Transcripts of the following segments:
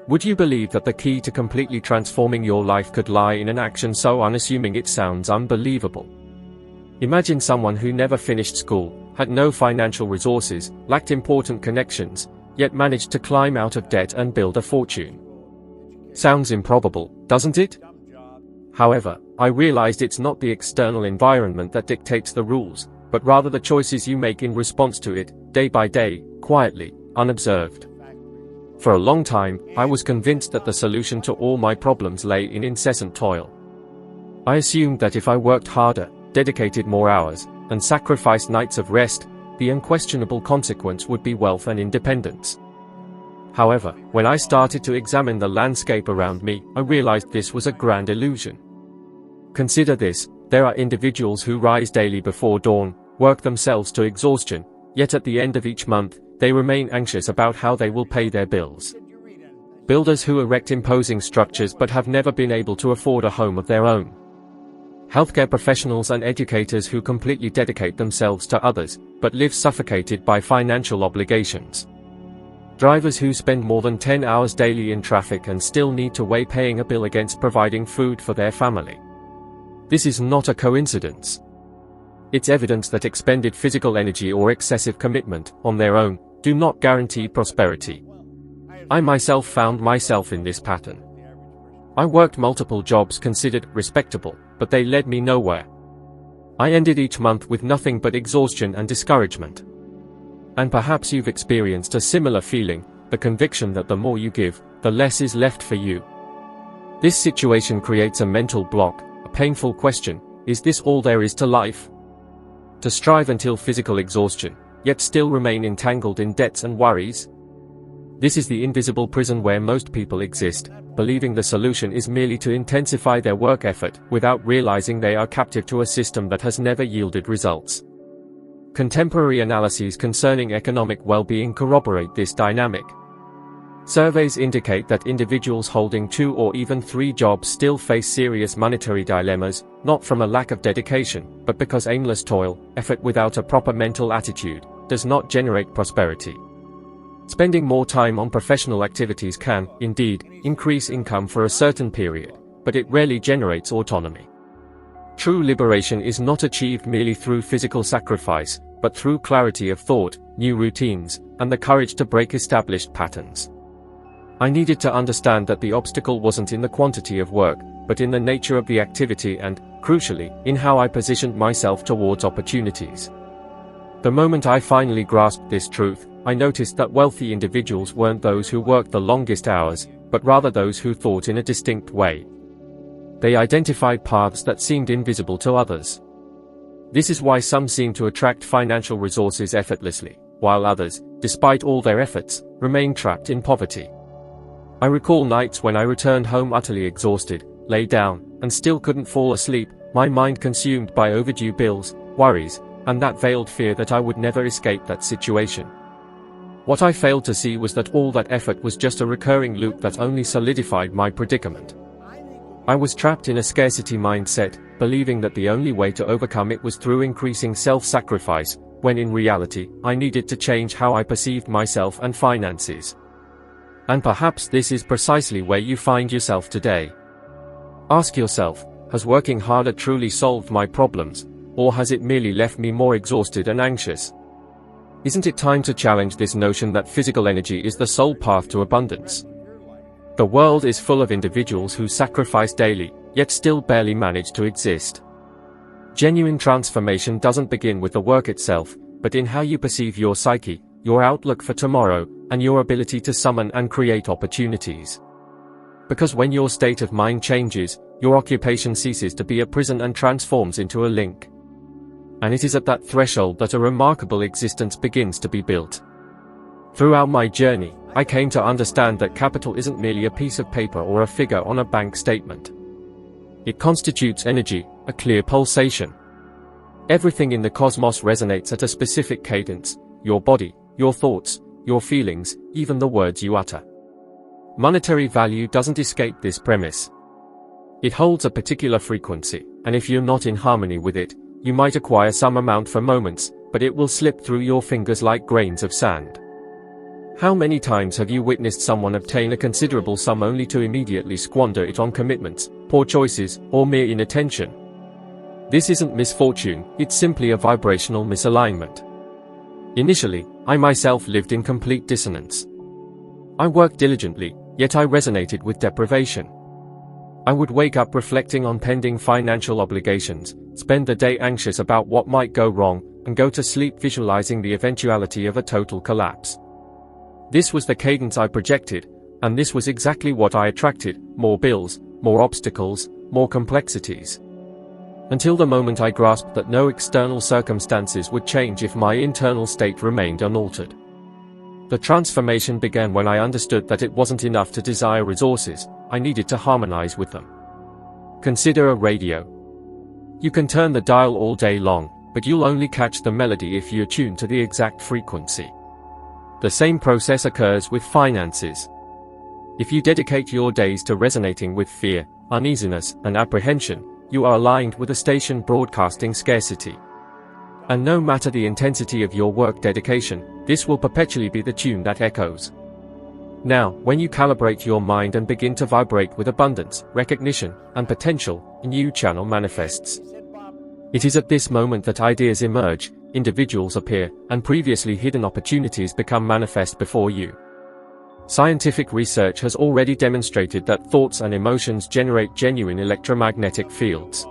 Would you believe that the key to completely transforming your life could lie in an action so unassuming it sounds unbelievable? Imagine someone who never finished school, had no financial resources, lacked important connections, yet managed to climb out of debt and build a fortune. Sounds improbable, doesn't it? However, I realized it's not the external environment that dictates the rules, but rather the choices you make in response to it, day by day, quietly, unobserved. For a long time, I was convinced that the solution to all my problems lay in incessant toil. I assumed that if I worked harder, dedicated more hours, and sacrificed nights of rest, the unquestionable consequence would be wealth and independence. However, when I started to examine the landscape around me, I realized this was a grand illusion. Consider this: there are individuals who rise daily before dawn, work themselves to exhaustion, yet at the end of each month, they remain anxious about how they will pay their bills. Builders who erect imposing structures but have never been able to afford a home of their own. Healthcare professionals and educators who completely dedicate themselves to others, but live suffocated by financial obligations. Drivers who spend more than 10 hours daily in traffic and still need to weigh paying a bill against providing food for their family. This is not a coincidence. It's evidence that expended physical energy or excessive commitment, on their own, do not guarantee prosperity. I myself found myself in this pattern. I worked multiple jobs considered respectable, but they led me nowhere. I ended each month with nothing but exhaustion and discouragement. And perhaps you've experienced a similar feeling, the conviction that the more you give, the less is left for you. This situation creates a mental block, a painful question: is this all there is to life? To strive until physical exhaustion, yet still remain entangled in debts and worries? This is the invisible prison where most people exist, believing the solution is merely to intensify their work effort, without realizing they are captive to a system that has never yielded results. Contemporary analyses concerning economic well-being corroborate this dynamic. Surveys indicate that individuals holding 2 or even 3 jobs still face serious monetary dilemmas, not from a lack of dedication, but because aimless toil, effort without a proper mental attitude, does not generate prosperity. Spending more time on professional activities can, indeed, increase income for a certain period, but it rarely generates autonomy. True liberation is not achieved merely through physical sacrifice, but through clarity of thought, new routines, and the courage to break established patterns. I needed to understand that the obstacle wasn't in the quantity of work, but in the nature of the activity and, crucially, in how I positioned myself towards opportunities. The moment I finally grasped this truth, I noticed that wealthy individuals weren't those who worked the longest hours, but rather those who thought in a distinct way. They identified paths that seemed invisible to others. This is why some seem to attract financial resources effortlessly, while others, despite all their efforts, remain trapped in poverty. I recall nights when I returned home utterly exhausted, lay down, and still couldn't fall asleep, my mind consumed by overdue bills, worries, and that veiled fear that I would never escape that situation. What I failed to see was that all that effort was just a recurring loop that only solidified my predicament. I was trapped in a scarcity mindset, believing that the only way to overcome it was through increasing self-sacrifice, when in reality, I needed to change how I perceived myself and finances. And perhaps this is precisely where you find yourself today. Ask yourself, has working harder truly solved my problems, or has it merely left me more exhausted and anxious? Isn't it time to challenge this notion that physical energy is the sole path to abundance? The world is full of individuals who sacrifice daily, yet still barely manage to exist. Genuine transformation doesn't begin with the work itself, but in how you perceive your psyche, your outlook for tomorrow, and your ability to summon and create opportunities. Because when your state of mind changes, your occupation ceases to be a prison and transforms into a link. And it is at that threshold that a remarkable existence begins to be built. Throughout my journey, I came to understand that capital isn't merely a piece of paper or a figure on a bank statement. It constitutes energy, a clear pulsation. Everything in the cosmos resonates at a specific cadence: your body, your thoughts, your feelings, even the words you utter. Monetary value doesn't escape this premise. It holds a particular frequency, and if you're not in harmony with it, you might acquire some amount for moments, but it will slip through your fingers like grains of sand. How many times have you witnessed someone obtain a considerable sum only to immediately squander it on commitments, poor choices, or mere inattention? This isn't misfortune, it's simply a vibrational misalignment. Initially, I myself lived in complete dissonance. I worked diligently, yet I resonated with deprivation. I would wake up reflecting on pending financial obligations, spend the day anxious about what might go wrong, and go to sleep visualizing the eventuality of a total collapse. This was the cadence I projected, and this was exactly what I attracted: more bills, more obstacles, more complexities. Until the moment I grasped that no external circumstances would change if my internal state remained unaltered. The transformation began when I understood that it wasn't enough to desire resources, I needed to harmonize with them. Consider a radio. You can turn the dial all day long, but you'll only catch the melody if you attune to the exact frequency. The same process occurs with finances. If you dedicate your days to resonating with fear, uneasiness, and apprehension, you are aligned with a station broadcasting scarcity. And no matter the intensity of your work dedication, this will perpetually be the tune that echoes. Now, when you calibrate your mind and begin to vibrate with abundance, recognition, and potential, a new channel manifests. It is at this moment that ideas emerge, individuals appear, and previously hidden opportunities become manifest before you. Scientific research has already demonstrated that thoughts and emotions generate genuine electromagnetic fields.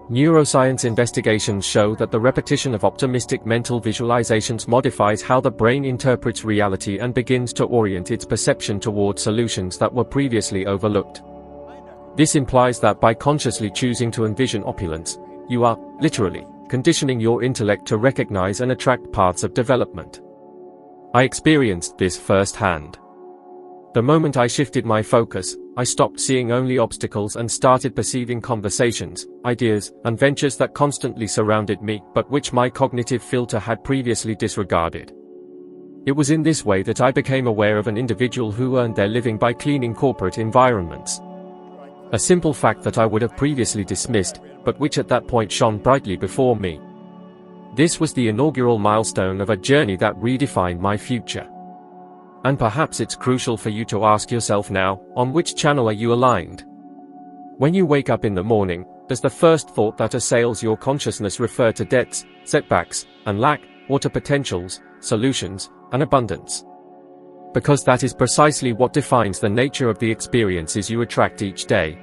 Neuroscience investigations show that the repetition of optimistic mental visualizations modifies how the brain interprets reality and begins to orient its perception toward solutions that were previously overlooked. This implies that by consciously choosing to envision opulence, you are, literally, conditioning your intellect to recognize and attract paths of development. I experienced this firsthand. The moment I shifted my focus, I stopped seeing only obstacles and started perceiving conversations, ideas, and ventures that constantly surrounded me, but which my cognitive filter had previously disregarded. It was in this way that I became aware of an individual who earned their living by cleaning corporate environments. A simple fact that I would have previously dismissed, but which at that point shone brightly before me. This was the inaugural milestone of a journey that redefined my future. And perhaps it's crucial for you to ask yourself now, on which channel are you aligned? When you wake up in the morning, does the first thought that assails your consciousness refer to debts, setbacks, and lack, or to potentials, solutions, and abundance? Because that is precisely what defines the nature of the experiences you attract each day.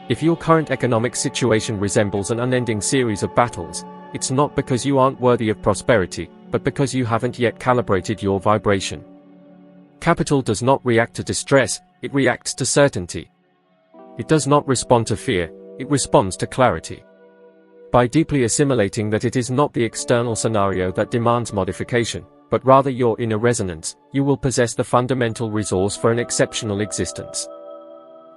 If your current economic situation resembles an unending series of battles, it's not because you aren't worthy of prosperity, but because you haven't yet calibrated your vibration. Capital does not react to distress, it reacts to certainty. It does not respond to fear, it responds to clarity. By deeply assimilating that it is not the external scenario that demands modification, but rather your inner resonance, you will possess the fundamental resource for an exceptional existence.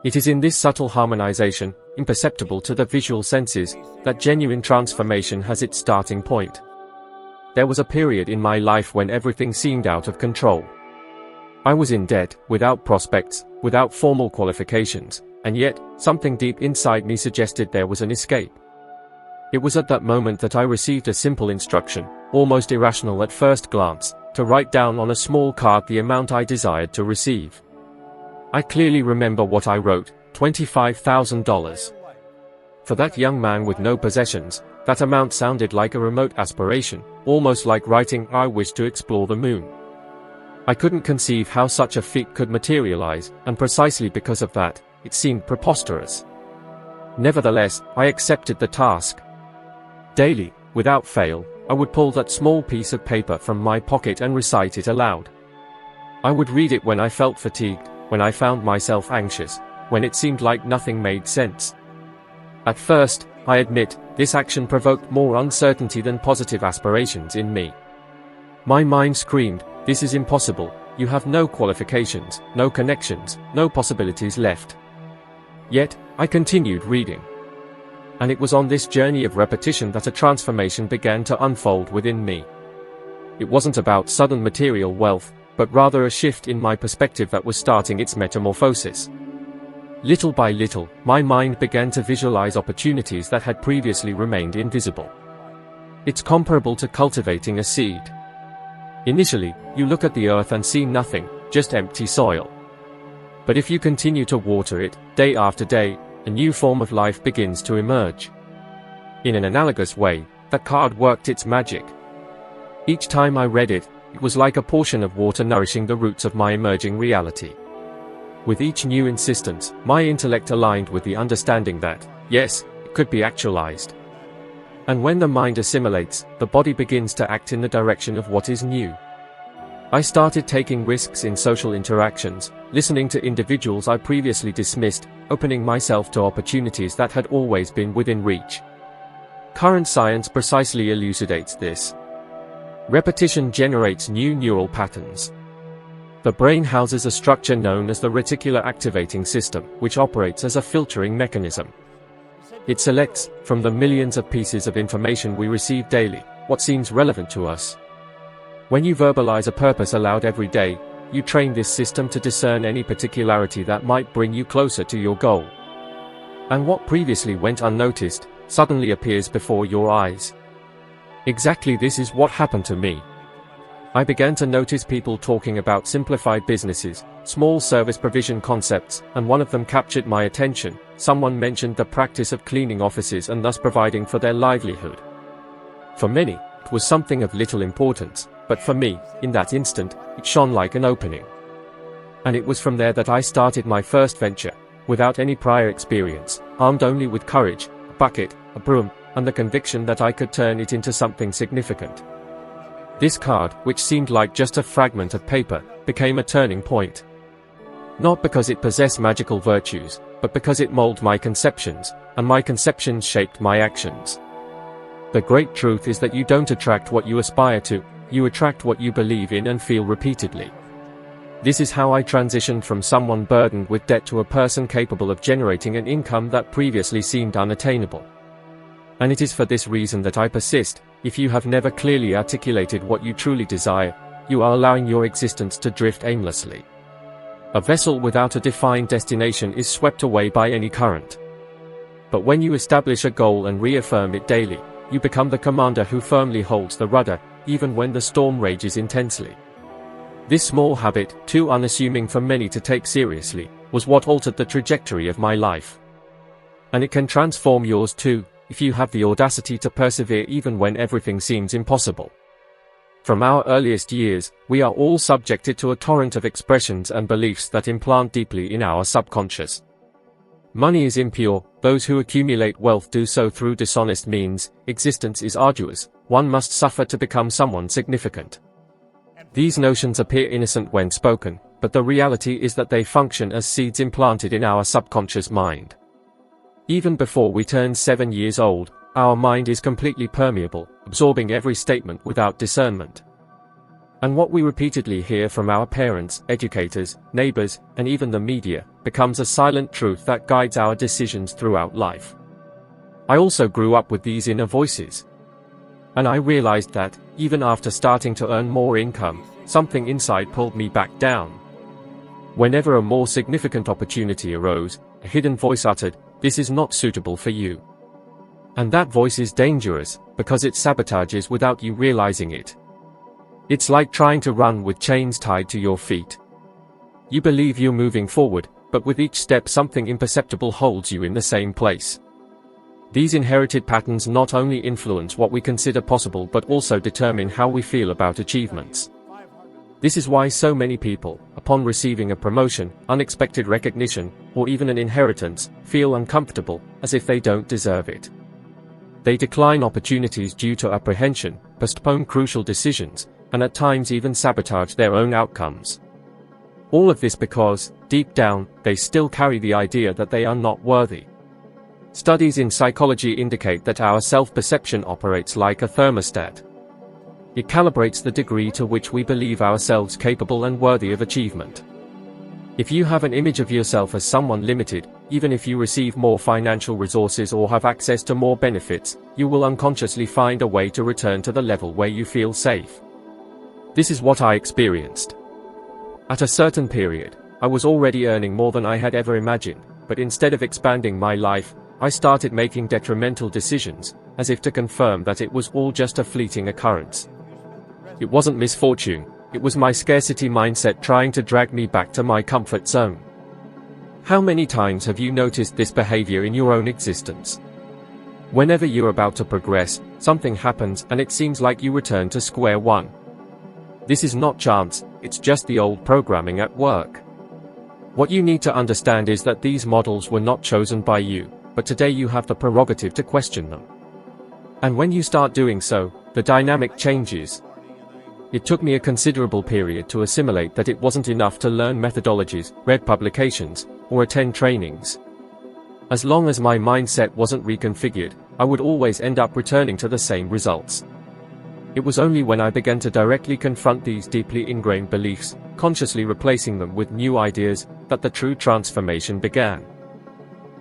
It is in this subtle harmonization, imperceptible to the visual senses, that genuine transformation has its starting point. There was a period in my life when everything seemed out of control. I was in debt, without prospects, without formal qualifications, and yet, something deep inside me suggested there was an escape. It was at that moment that I received a simple instruction, almost irrational at first glance, to write down on a small card the amount I desired to receive. I clearly remember what I wrote: $25,000. For that young man with no possessions, that amount sounded like a remote aspiration, almost like writing "I wish to explore the moon." I couldn't conceive how such a feat could materialize, and precisely because of that, it seemed preposterous. Nevertheless, I accepted the task. Daily, without fail, I would pull that small piece of paper from my pocket and recite it aloud. I would read it when I felt fatigued, when I found myself anxious, when it seemed like nothing made sense. At first, I admit, this action provoked more uncertainty than positive aspirations in me. My mind screamed, "This is impossible, you have no qualifications, no connections, no possibilities left." Yet, I continued reading. And it was on this journey of repetition that a transformation began to unfold within me. It wasn't about sudden material wealth, but rather a shift in my perspective that was starting its metamorphosis. Little by little, my mind began to visualize opportunities that had previously remained invisible. It's comparable to cultivating a seed. Initially, you look at the earth and see nothing, just empty soil. But if you continue to water it, day after day, a new form of life begins to emerge. In an analogous way, that card worked its magic. Each time I read it, it was like a portion of water nourishing the roots of my emerging reality. With each new insistence, my intellect aligned with the understanding that, yes, it could be actualized. And when the mind assimilates, the body begins to act in the direction of what is new. I started taking risks in social interactions, listening to individuals I previously dismissed, opening myself to opportunities that had always been within reach. Current science precisely elucidates this. Repetition generates new neural patterns. The brain houses a structure known as the reticular activating system, which operates as a filtering mechanism. It selects, from the millions of pieces of information we receive daily, what seems relevant to us. When you verbalize a purpose aloud every day, you train this system to discern any particularity that might bring you closer to your goal. And what previously went unnoticed, suddenly appears before your eyes. Exactly this is what happened to me. I began to notice people talking about simplified businesses, small service provision concepts, and one of them captured my attention. Someone mentioned the practice of cleaning offices and thus providing for their livelihood. For many, it was something of little importance, but for me, in that instant, it shone like an opening. And it was from there that I started my first venture, without any prior experience, armed only with courage, a bucket, a broom, and the conviction that I could turn it into something significant. This card, which seemed like just a fragment of paper, became a turning point. Not because it possessed magical virtues, but because it molded my conceptions, and my conceptions shaped my actions. The great truth is that you don't attract what you aspire to, you attract what you believe in and feel repeatedly. This is how I transitioned from someone burdened with debt to a person capable of generating an income that previously seemed unattainable. And it is for this reason that I persist. If you have never clearly articulated what you truly desire, you are allowing your existence to drift aimlessly. A vessel without a defined destination is swept away by any current. But when you establish a goal and reaffirm it daily, you become the commander who firmly holds the rudder, even when the storm rages intensely. This small habit, too unassuming for many to take seriously, was what altered the trajectory of my life. And it can transform yours too, if you have the audacity to persevere even when everything seems impossible. From our earliest years, we are all subjected to a torrent of expressions and beliefs that implant deeply in our subconscious. Money is impure, those who accumulate wealth do so through dishonest means, existence is arduous, one must suffer to become someone significant. These notions appear innocent when spoken, but the reality is that they function as seeds implanted in our subconscious mind. Even before we turn 7 years old, our mind is completely permeable, absorbing every statement without discernment. And what we repeatedly hear from our parents, educators, neighbors, and even the media, becomes a silent truth that guides our decisions throughout life. I also grew up with these inner voices. And I realized that, even after starting to earn more income, something inside pulled me back down. Whenever a more significant opportunity arose, a hidden voice uttered, "This is not suitable for you." And that voice is dangerous, because it sabotages without you realizing it. It's like trying to run with chains tied to your feet. You believe you're moving forward, but with each step something imperceptible holds you in the same place. These inherited patterns not only influence what we consider possible but also determine how we feel about achievements. This is why so many people, upon receiving a promotion, unexpected recognition, or even an inheritance, feel uncomfortable, as if they don't deserve it. They decline opportunities due to apprehension, postpone crucial decisions, and at times even sabotage their own outcomes. All of this because, deep down, they still carry the idea that they are not worthy. Studies in psychology indicate that our self-perception operates like a thermostat. It calibrates the degree to which we believe ourselves capable and worthy of achievement. If you have an image of yourself as someone limited, even if you receive more financial resources or have access to more benefits, you will unconsciously find a way to return to the level where you feel safe. This is what I experienced. At a certain period, I was already earning more than I had ever imagined, but instead of expanding my life, I started making detrimental decisions, as if to confirm that it was all just a fleeting occurrence. It wasn't misfortune, it was my scarcity mindset trying to drag me back to my comfort zone. How many times have you noticed this behavior in your own existence? Whenever you're about to progress, something happens and it seems like you return to square one. This is not chance, it's just the old programming at work. What you need to understand is that these models were not chosen by you, but today you have the prerogative to question them. And when you start doing so, the dynamic changes. It took me a considerable period to assimilate that it wasn't enough to learn methodologies, read publications, or attend trainings. As long as my mindset wasn't reconfigured, I would always end up returning to the same results. It was only when I began to directly confront these deeply ingrained beliefs, consciously replacing them with new ideas, that the true transformation began.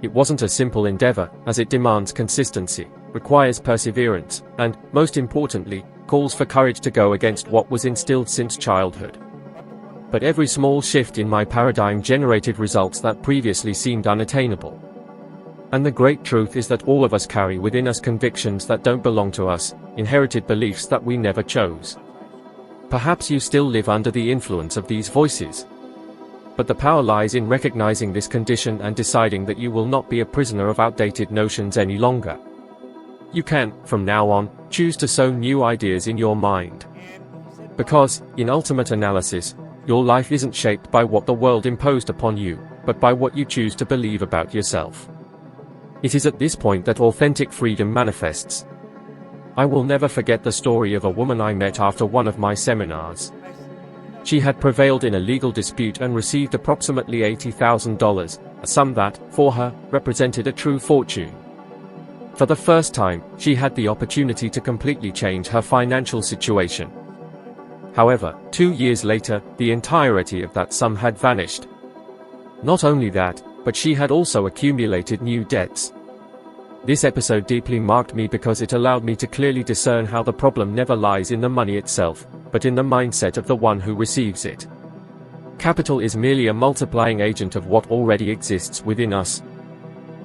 It wasn't a simple endeavor, as it demands consistency, requires perseverance, and, most importantly, calls for courage to go against what was instilled since childhood. But every small shift in my paradigm generated results that previously seemed unattainable. And the great truth is that all of us carry within us convictions that don't belong to us, inherited beliefs that we never chose. Perhaps you still live under the influence of these voices. But the power lies in recognizing this condition and deciding that you will not be a prisoner of outdated notions any longer. You can, from now on, choose to sow new ideas in your mind. Because, in ultimate analysis, your life isn't shaped by what the world imposed upon you, but by what you choose to believe about yourself. It is at this point that authentic freedom manifests. I will never forget the story of a woman I met after one of my seminars. She had prevailed in a legal dispute and received approximately $80,000, a sum that, for her, represented a true fortune. For the first time, she had the opportunity to completely change her financial situation. However, 2 years later, the entirety of that sum had vanished. Not only that, but she had also accumulated new debts. This episode deeply marked me because it allowed me to clearly discern how the problem never lies in the money itself, but in the mindset of the one who receives it. Capital is merely a multiplying agent of what already exists within us.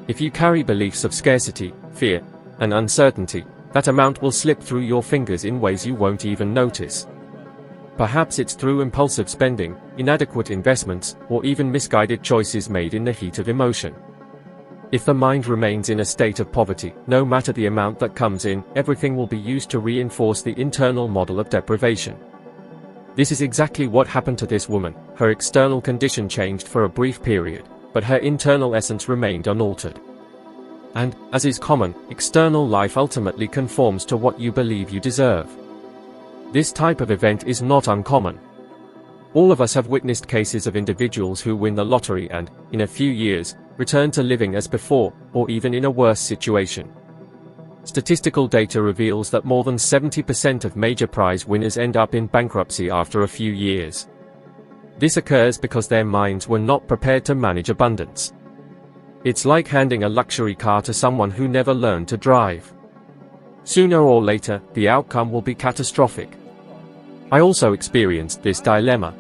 If you carry beliefs of scarcity, fear, and uncertainty, that amount will slip through your fingers in ways you won't even notice. Perhaps it's through impulsive spending, inadequate investments, or even misguided choices made in the heat of emotion. If the mind remains in a state of poverty, no matter the amount that comes in, everything will be used to reinforce the internal model of deprivation. This is exactly what happened to this woman. Her external condition changed for a brief period, but her internal essence remained unaltered. And, as is common, external life ultimately conforms to what you believe you deserve. This type of event is not uncommon. All of us have witnessed cases of individuals who win the lottery and, in a few years, return to living as before, or even in a worse situation. Statistical data reveals that more than 70% of major prize winners end up in bankruptcy after a few years. This occurs because their minds were not prepared to manage abundance. It's like handing a luxury car to someone who never learned to drive. Sooner or later, the outcome will be catastrophic. I also experienced this dilemma.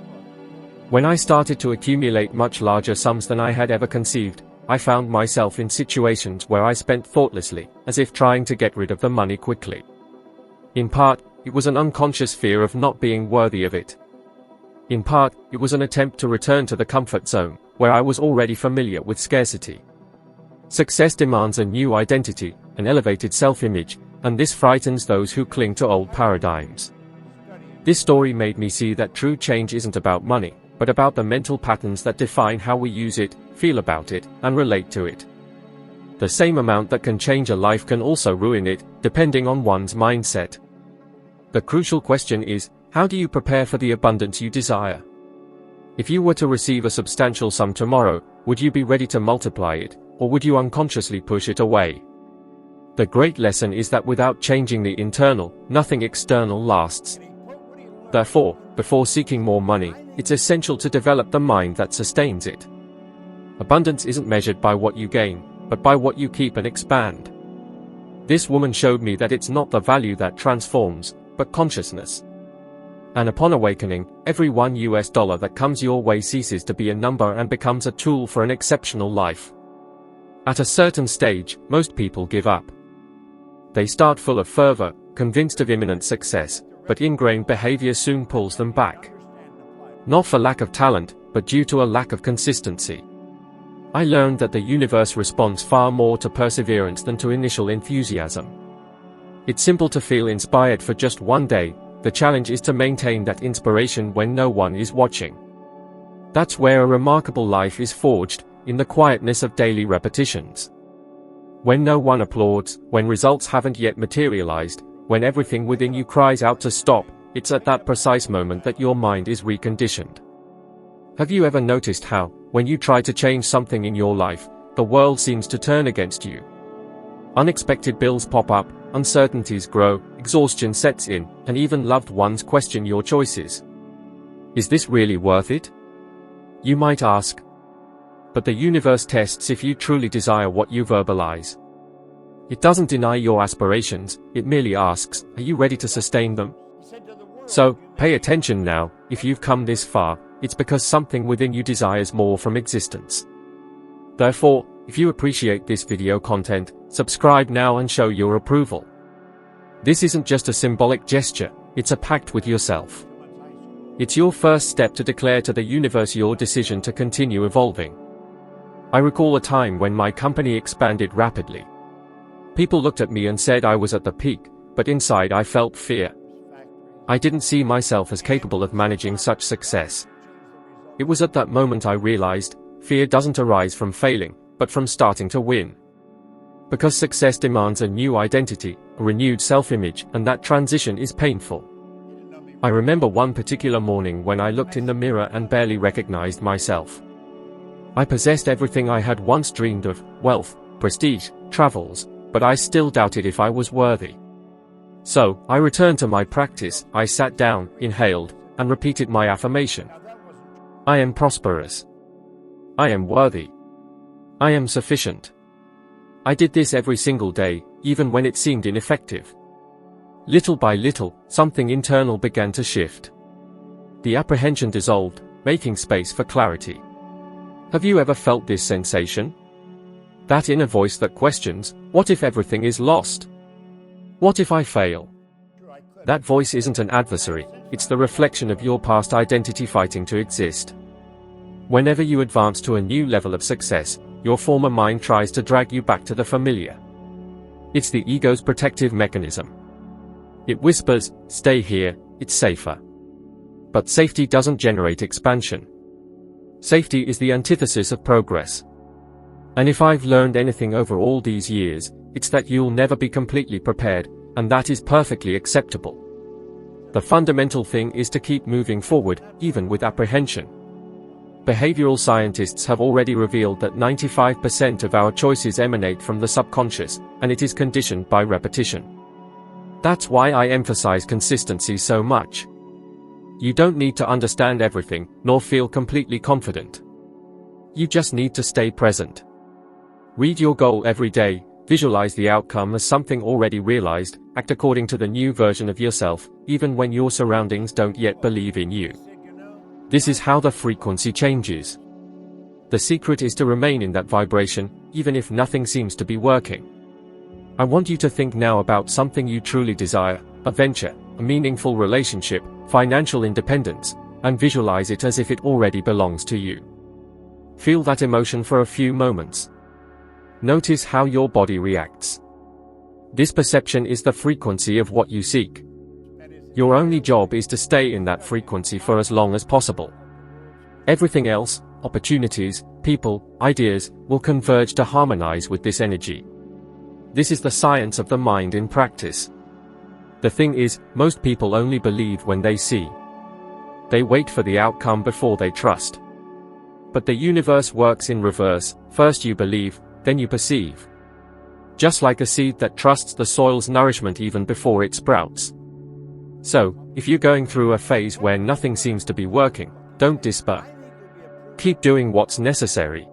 When I started to accumulate much larger sums than I had ever conceived, I found myself in situations where I spent thoughtlessly, as if trying to get rid of the money quickly. In part, it was an unconscious fear of not being worthy of it. In part, it was an attempt to return to the comfort zone, where I was already familiar with scarcity. Success demands a new identity, an elevated self-image, and this frightens those who cling to old paradigms. This story made me see that true change isn't about money, but about the mental patterns that define how we use it, feel about it, and relate to it. The same amount that can change a life can also ruin it, depending on one's mindset. The crucial question is, how do you prepare for the abundance you desire? If you were to receive a substantial sum tomorrow, would you be ready to multiply it, or would you unconsciously push it away? The great lesson is that without changing the internal, nothing external lasts. Therefore, before seeking more money, it's essential to develop the mind that sustains it. Abundance isn't measured by what you gain, but by what you keep and expand. This woman showed me that it's not the value that transforms, but consciousness. And upon awakening, every $1 that comes your way ceases to be a number and becomes a tool for an exceptional life. At a certain stage, most people give up. They start full of fervor, convinced of imminent success, but ingrained behavior soon pulls them back. Not for lack of talent, but due to a lack of consistency. I learned that the universe responds far more to perseverance than to initial enthusiasm. It's simple to feel inspired for just one day. The challenge is to maintain that inspiration when no one is watching. That's where a remarkable life is forged, in the quietness of daily repetitions. When no one applauds, when results haven't yet materialized, when everything within you cries out to stop, it's at that precise moment that your mind is reconditioned. Have you ever noticed how, when you try to change something in your life, the world seems to turn against you? Unexpected bills pop up, uncertainties grow, exhaustion sets in, and even loved ones question your choices. Is this really worth it? You might ask. But the universe tests if you truly desire what you verbalize. It doesn't deny your aspirations, it merely asks, are you ready to sustain them? So, pay attention now. If you've come this far, it's because something within you desires more from existence. Therefore, if you appreciate this video content, subscribe now and show your approval. This isn't just a symbolic gesture, it's a pact with yourself. It's your first step to declare to the universe your decision to continue evolving. I recall a time when my company expanded rapidly. People looked at me and said I was at the peak, but inside I felt fear. I didn't see myself as capable of managing such success. It was at that moment I realized, fear doesn't arise from failing, but from starting to win. Because success demands a new identity, a renewed self-image, and that transition is painful. I remember one particular morning when I looked in the mirror and barely recognized myself. I possessed everything I had once dreamed of, wealth, prestige, travels, but I still doubted if I was worthy. So, I returned to my practice. I sat down, inhaled, and repeated my affirmation. I am prosperous. I am worthy. I am sufficient. I did this every single day, even when it seemed ineffective. Little by little, something internal began to shift. The apprehension dissolved, making space for clarity. Have you ever felt this sensation? That inner voice that questions, what if everything is lost? What if I fail? That voice isn't an adversary, it's the reflection of your past identity fighting to exist. Whenever you advance to a new level of success, your former mind tries to drag you back to the familiar. It's the ego's protective mechanism. It whispers, stay here, it's safer. But safety doesn't generate expansion. Safety is the antithesis of progress. And if I've learned anything over all these years, it's that you'll never be completely prepared, and that is perfectly acceptable. The fundamental thing is to keep moving forward, even with apprehension. Behavioral scientists have already revealed that 95% of our choices emanate from the subconscious, and it is conditioned by repetition. That's why I emphasize consistency so much. You don't need to understand everything, nor feel completely confident. You just need to stay present. Read your goal every day, visualize the outcome as something already realized, act according to the new version of yourself, even when your surroundings don't yet believe in you. This is how the frequency changes. The secret is to remain in that vibration, even if nothing seems to be working. I want you to think now about something you truly desire, a venture, a meaningful relationship, financial independence, and visualize it as if it already belongs to you. Feel that emotion for a few moments. Notice how your body reacts. This perception is the frequency of what you seek. Your only job is to stay in that frequency for as long as possible. Everything else, opportunities, people, ideas, will converge to harmonize with this energy. This is the science of the mind in practice. The thing is, most people only believe when they see. They wait for the outcome before they trust. But the universe works in reverse. First you believe, then you perceive. Just like a seed that trusts the soil's nourishment even before it sprouts. So, if you're going through a phase where nothing seems to be working, don't despair. Keep doing what's necessary.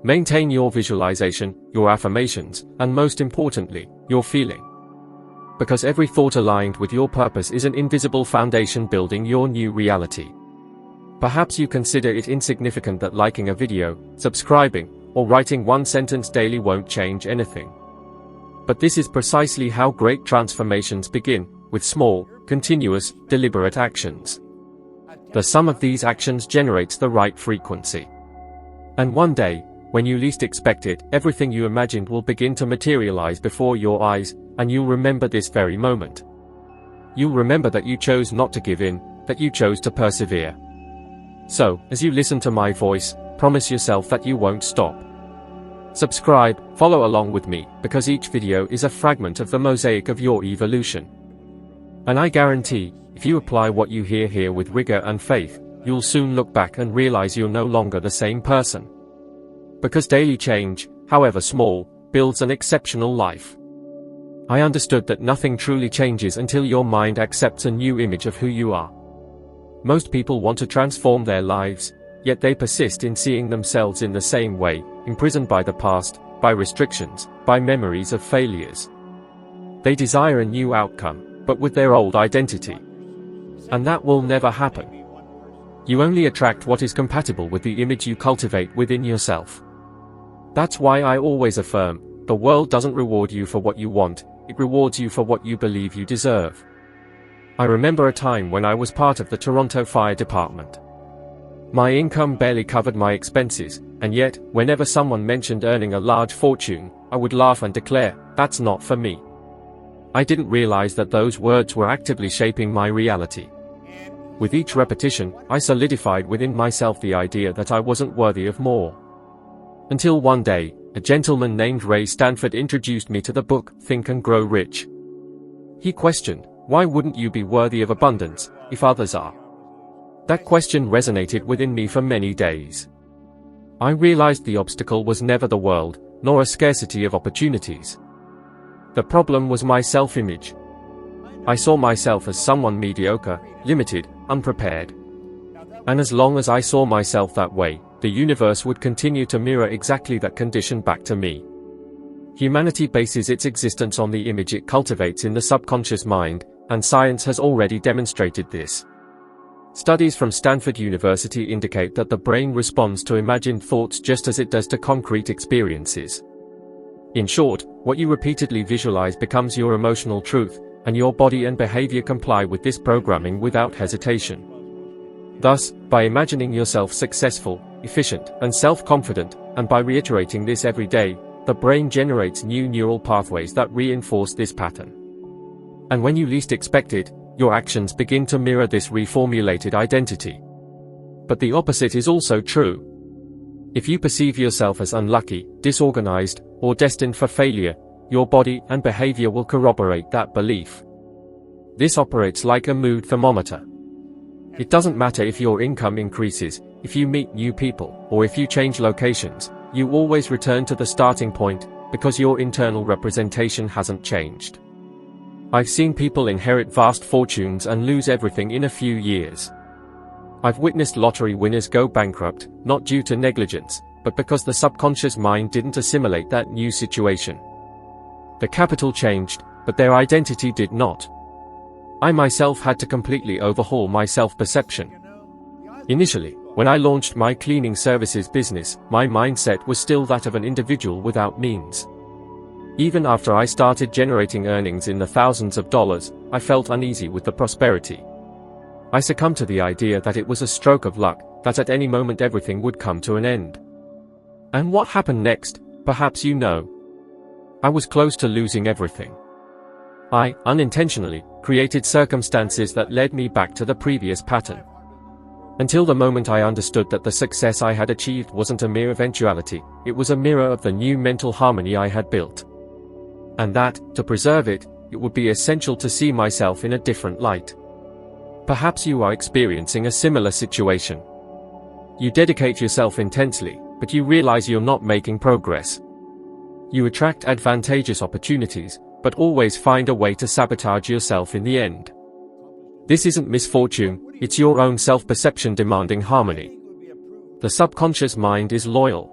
Maintain your visualization, your affirmations, and most importantly, your feeling. Because every thought aligned with your purpose is an invisible foundation building your new reality. Perhaps you consider it insignificant that liking a video, subscribing, or writing one sentence daily won't change anything. But this is precisely how great transformations begin, with small, continuous, deliberate actions. The sum of these actions generates the right frequency. And one day, when you least expect it, everything you imagined will begin to materialize before your eyes, and you'll remember this very moment. You'll remember that you chose not to give in, that you chose to persevere. So, as you listen to my voice, promise yourself that you won't stop. Subscribe, follow along with me, because each video is a fragment of the mosaic of your evolution. And I guarantee, if you apply what you hear here with rigor and faith, you'll soon look back and realize you're no longer the same person. Because daily change, however small, builds an exceptional life. I understood that nothing truly changes until your mind accepts a new image of who you are. Most people want to transform their lives, yet they persist in seeing themselves in the same way, imprisoned by the past, by restrictions, by memories of failures. They desire a new outcome, but with their old identity. And that will never happen. You only attract what is compatible with the image you cultivate within yourself. That's why I always affirm, the world doesn't reward you for what you want, it rewards you for what you believe you deserve. I remember a time when I was part of the Toronto Fire Department. My income barely covered my expenses, and yet, whenever someone mentioned earning a large fortune, I would laugh and declare, "That's not for me." I didn't realize that those words were actively shaping my reality. With each repetition, I solidified within myself the idea that I wasn't worthy of more. Until one day, a gentleman named Ray Stanford introduced me to the book, Think and Grow Rich. He questioned, why wouldn't you be worthy of abundance, if others are? That question resonated within me for many days. I realized the obstacle was never the world, nor a scarcity of opportunities. The problem was my self-image. I saw myself as someone mediocre, limited, unprepared. And as long as I saw myself that way, the universe would continue to mirror exactly that condition back to me. Humanity bases its existence on the image it cultivates in the subconscious mind, and science has already demonstrated this. Studies from Stanford University indicate that the brain responds to imagined thoughts just as it does to concrete experiences. In short, what you repeatedly visualize becomes your emotional truth, and your body and behavior comply with this programming without hesitation. Thus, by imagining yourself successful, efficient, and self-confident, and by reiterating this every day, the brain generates new neural pathways that reinforce this pattern. And when you least expect it, your actions begin to mirror this reformulated identity. But the opposite is also true. If you perceive yourself as unlucky, disorganized, or destined for failure, your body and behavior will corroborate that belief. This operates like a mood thermometer. It doesn't matter if your income increases, if you meet new people, or if you change locations, you always return to the starting point, because your internal representation hasn't changed. I've seen people inherit vast fortunes and lose everything in a few years. I've witnessed lottery winners go bankrupt, not due to negligence, but because the subconscious mind didn't assimilate that new situation. The capital changed, but their identity did not. I myself had to completely overhaul my self-perception. Initially, when I launched my cleaning services business, my mindset was still that of an individual without means. Even after I started generating earnings in the thousands of dollars, I felt uneasy with the prosperity. I succumbed to the idea that it was a stroke of luck, that at any moment everything would come to an end. And what happened next, perhaps you know. I was close to losing everything. I, unintentionally, created circumstances that led me back to the previous pattern. Until the moment I understood that the success I had achieved wasn't a mere eventuality, it was a mirror of the new mental harmony I had built. And that, to preserve it, it would be essential to see myself in a different light. Perhaps you are experiencing a similar situation. You dedicate yourself intensely, but you realize you're not making progress. You attract advantageous opportunities, but always find a way to sabotage yourself in the end. This isn't misfortune, it's your own self-perception demanding harmony. The subconscious mind is loyal.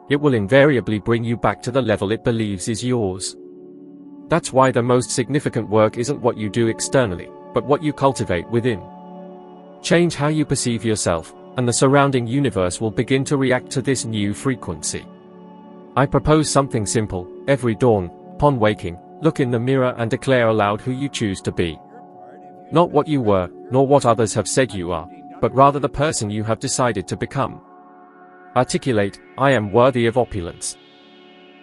It will invariably bring you back to the level it believes is yours. That's why the most significant work isn't what you do externally, but what you cultivate within. Change how you perceive yourself, and the surrounding universe will begin to react to this new frequency. I propose something simple. Every dawn, upon waking, look in the mirror and declare aloud who you choose to be. Not what you were, nor what others have said you are, but rather the person you have decided to become. Articulate, I am worthy of opulence.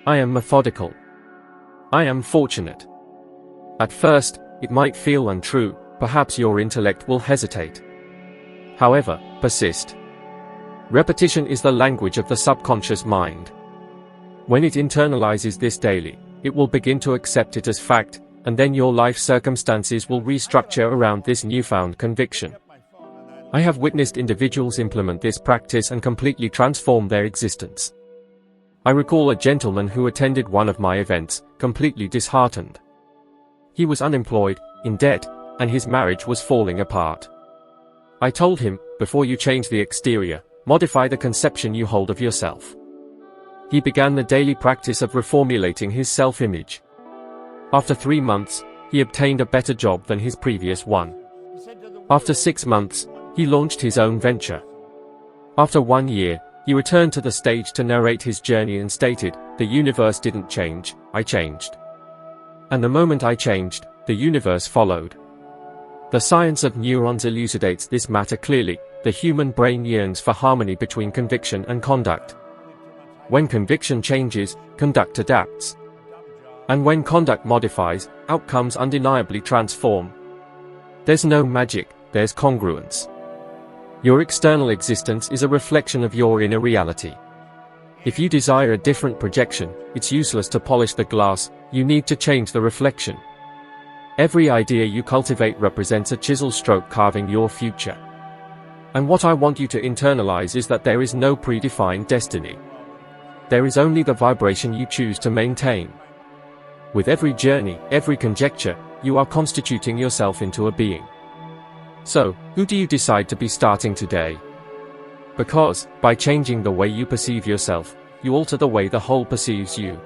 I am methodical. I am fortunate. At first, it might feel untrue, perhaps your intellect will hesitate. However, persist. Repetition is the language of the subconscious mind. When it internalizes this daily, it will begin to accept it as fact, and then your life circumstances will restructure around this newfound conviction. I have witnessed individuals implement this practice and completely transform their existence. I recall a gentleman who attended one of my events, completely disheartened. He was unemployed, in debt, and his marriage was falling apart. I told him, before you change the exterior, modify the conception you hold of yourself. He began the daily practice of reformulating his self-image. After 3 months, he obtained a better job than his previous one. After 6 months, he launched his own venture. After 1 year, he returned to the stage to narrate his journey and stated, "The universe didn't change, I changed. And the moment I changed, the universe followed." The science of neurons elucidates this matter clearly. The human brain yearns for harmony between conviction and conduct. When conviction changes, conduct adapts. And when conduct modifies, outcomes undeniably transform. There's no magic, there's congruence. Your external existence is a reflection of your inner reality. If you desire a different projection, it's useless to polish the glass, you need to change the reflection. Every idea you cultivate represents a chisel stroke carving your future. And what I want you to internalize is that there is no predefined destiny. There is only the vibration you choose to maintain. With every journey, every conjecture, you are constituting yourself into a being. So, who do you decide to be starting today? Because, by changing the way you perceive yourself, you alter the way the whole perceives you.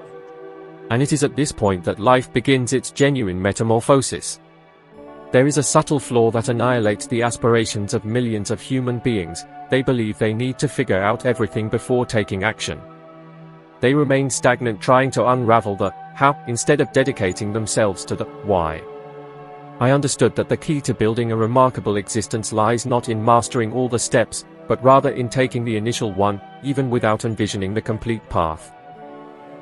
And it is at this point that life begins its genuine metamorphosis. There is a subtle flaw that annihilates the aspirations of millions of human beings. They believe they need to figure out everything before taking action. They remain stagnant trying to unravel the how instead of dedicating themselves to the why. I understood that the key to building a remarkable existence lies not in mastering all the steps, but rather in taking the initial one, even without envisioning the complete path.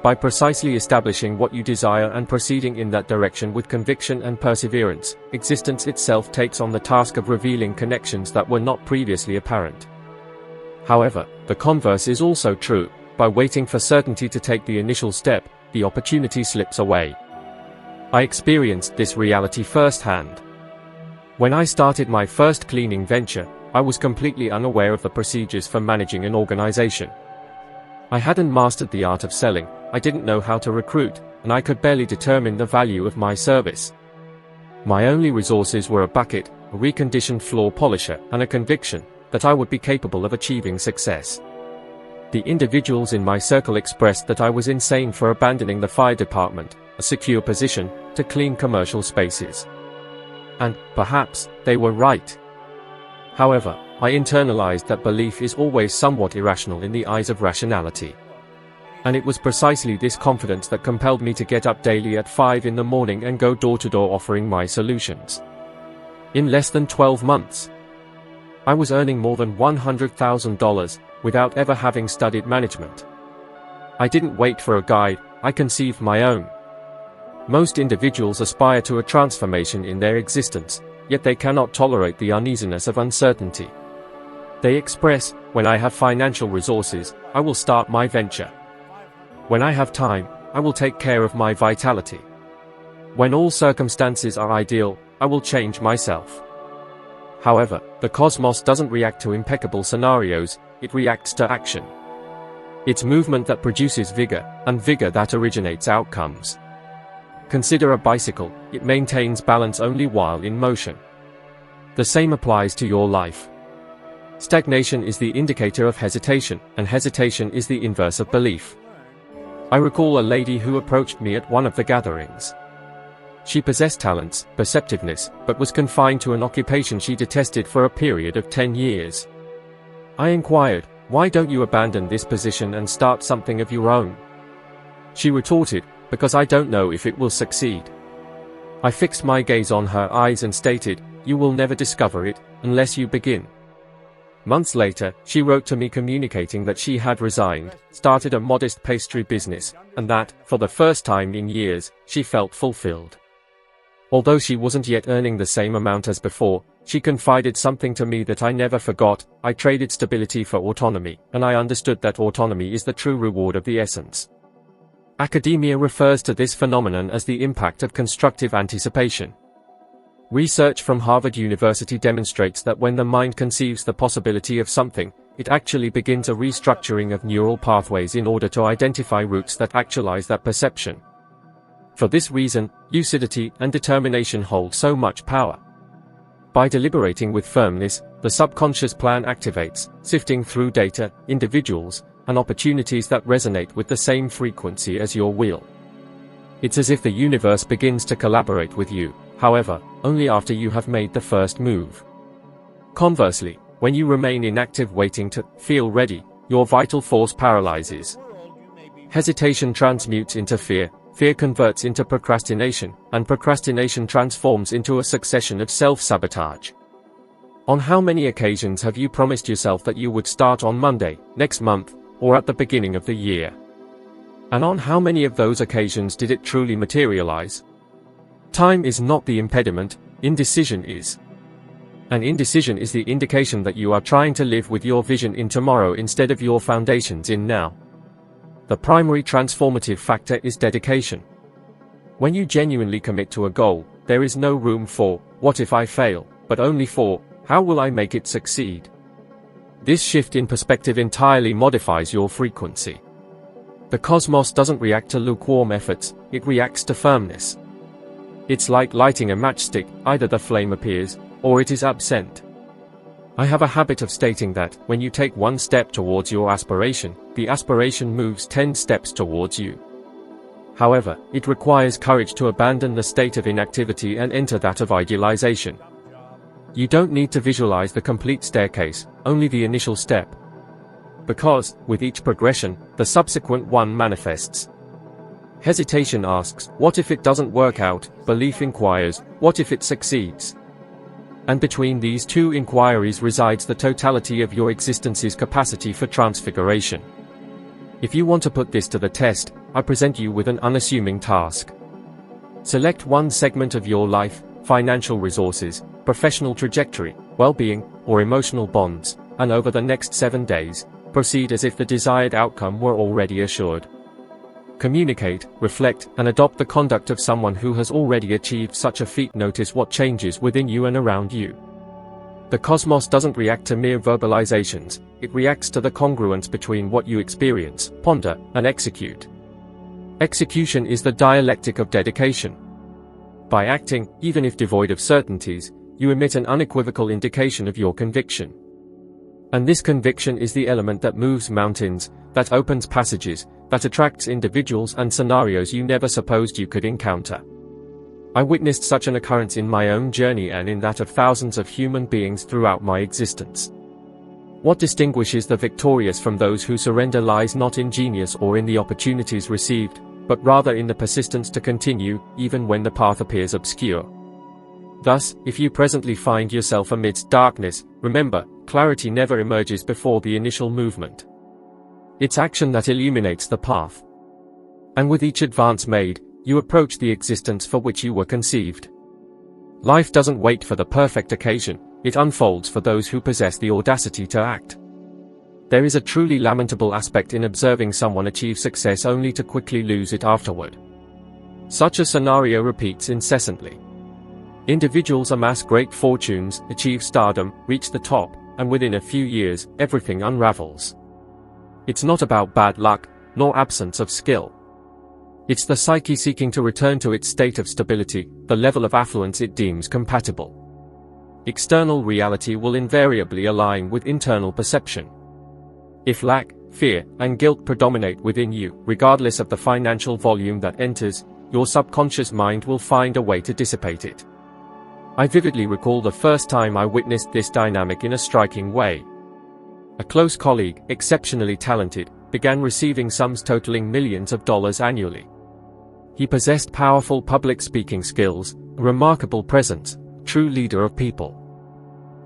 By precisely establishing what you desire and proceeding in that direction with conviction and perseverance, existence itself takes on the task of revealing connections that were not previously apparent. However, the converse is also true. By waiting for certainty to take the initial step, the opportunity slips away. I experienced this reality firsthand. When I started my first cleaning venture, I was completely unaware of the procedures for managing an organization. I hadn't mastered the art of selling, I didn't know how to recruit, and I could barely determine the value of my service. My only resources were a bucket, a reconditioned floor polisher, and a conviction that I would be capable of achieving success. The individuals in my circle expressed that I was insane for abandoning the fire department, a secure position, to clean commercial spaces. And, perhaps, they were right. However, I internalized that belief is always somewhat irrational in the eyes of rationality. And it was precisely this confidence that compelled me to get up daily at 5 in the morning and go door to door offering my solutions. In less than 12 months, I was earning more than $100,000, without ever having studied management. I didn't wait for a guide, I conceived my own. Most individuals aspire to a transformation in their existence, yet they cannot tolerate the uneasiness of uncertainty. They express, when I have financial resources, I will start my venture. When I have time, I will take care of my vitality. When all circumstances are ideal, I will change myself. However, the cosmos doesn't react to impeccable scenarios, it reacts to action. It's movement that produces vigor, and vigor that originates outcomes. Consider a bicycle, it maintains balance only while in motion. The same applies to your life. Stagnation is the indicator of hesitation, and hesitation is the inverse of belief. I recall a lady who approached me at one of the gatherings. She possessed talents, perceptiveness, but was confined to an occupation she detested for a period of 10 years. I inquired, "Why don't you abandon this position and start something of your own?" She retorted, because I don't know if it will succeed." I fixed my gaze on her eyes and stated, "You will never discover it, unless you begin." Months later, she wrote to me communicating that she had resigned, started a modest pastry business, and that, for the first time in years, she felt fulfilled. Although she wasn't yet earning the same amount as before, she confided something to me that I never forgot: I traded stability for autonomy, and I understood that autonomy is the true reward of the essence. Academia refers to this phenomenon as the impact of constructive anticipation. Research from Harvard University demonstrates that when the mind conceives the possibility of something, it actually begins a restructuring of neural pathways in order to identify routes that actualize that perception. For this reason, lucidity and determination hold so much power. By deliberating with firmness, the subconscious plan activates, sifting through data, individuals, and opportunities that resonate with the same frequency as your will. It's as if the universe begins to collaborate with you, however, only after you have made the first move. Conversely, when you remain inactive waiting to feel ready, your vital force paralyzes. Hesitation transmutes into fear, fear converts into procrastination, and procrastination transforms into a succession of self-sabotage. On how many occasions have you promised yourself that you would start on Monday, next month, or at the beginning of the year? And on how many of those occasions did it truly materialize? Time is not the impediment, indecision is. And indecision is the indication that you are trying to live with your vision in tomorrow instead of your foundations in now. The primary transformative factor is dedication. When you genuinely commit to a goal, there is no room for, "What if I fail?" but only for, "How will I make it succeed?" This shift in perspective entirely modifies your frequency. The cosmos doesn't react to lukewarm efforts, it reacts to firmness. It's like lighting a matchstick: either the flame appears, or it is absent. I have a habit of stating that, when you take one step towards your aspiration, the aspiration moves 10 steps towards you. However, it requires courage to abandon the state of inactivity and enter that of idealization. You don't need to visualize the complete staircase, only the initial step. Because, with each progression, the subsequent one manifests. Hesitation asks, "What if it doesn't work out?" Belief inquires, "What if it succeeds?" And between these two inquiries resides the totality of your existence's capacity for transfiguration. If you want to put this to the test, I present you with an unassuming task. Select one segment of your life: financial resources, professional trajectory, well-being, or emotional bonds, and over the next 7 days, proceed as if the desired outcome were already assured. Communicate, reflect, and adopt the conduct of someone who has already achieved such a feat. Notice what changes within you and around you. The cosmos doesn't react to mere verbalizations, it reacts to the congruence between what you experience, ponder, and execute. Execution is the dialectic of dedication. By acting, even if devoid of certainties, you emit an unequivocal indication of your conviction. And this conviction is the element that moves mountains, that opens passages, that attracts individuals and scenarios you never supposed you could encounter. I witnessed such an occurrence in my own journey and in that of thousands of human beings throughout my existence. What distinguishes the victorious from those who surrender lies not in genius or in the opportunities received, but rather in the persistence to continue, even when the path appears obscure. Thus, if you presently find yourself amidst darkness, remember, clarity never emerges before the initial movement. It's action that illuminates the path. And with each advance made, you approach the existence for which you were conceived. Life doesn't wait for the perfect occasion, it unfolds for those who possess the audacity to act. There is a truly lamentable aspect in observing someone achieve success only to quickly lose it afterward. Such a scenario repeats incessantly. Individuals amass great fortunes, achieve stardom, reach the top, and within a few years, everything unravels. It's not about bad luck, nor absence of skill. It's the psyche seeking to return to its state of stability, the level of affluence it deems compatible. External reality will invariably align with internal perception. If lack, fear, and guilt predominate within you, regardless of the financial volume that enters, your subconscious mind will find a way to dissipate it. I vividly recall the first time I witnessed this dynamic in a striking way. A close colleague, exceptionally talented, began receiving sums totaling millions of dollars annually. He possessed powerful public speaking skills, a remarkable presence, true leader of people.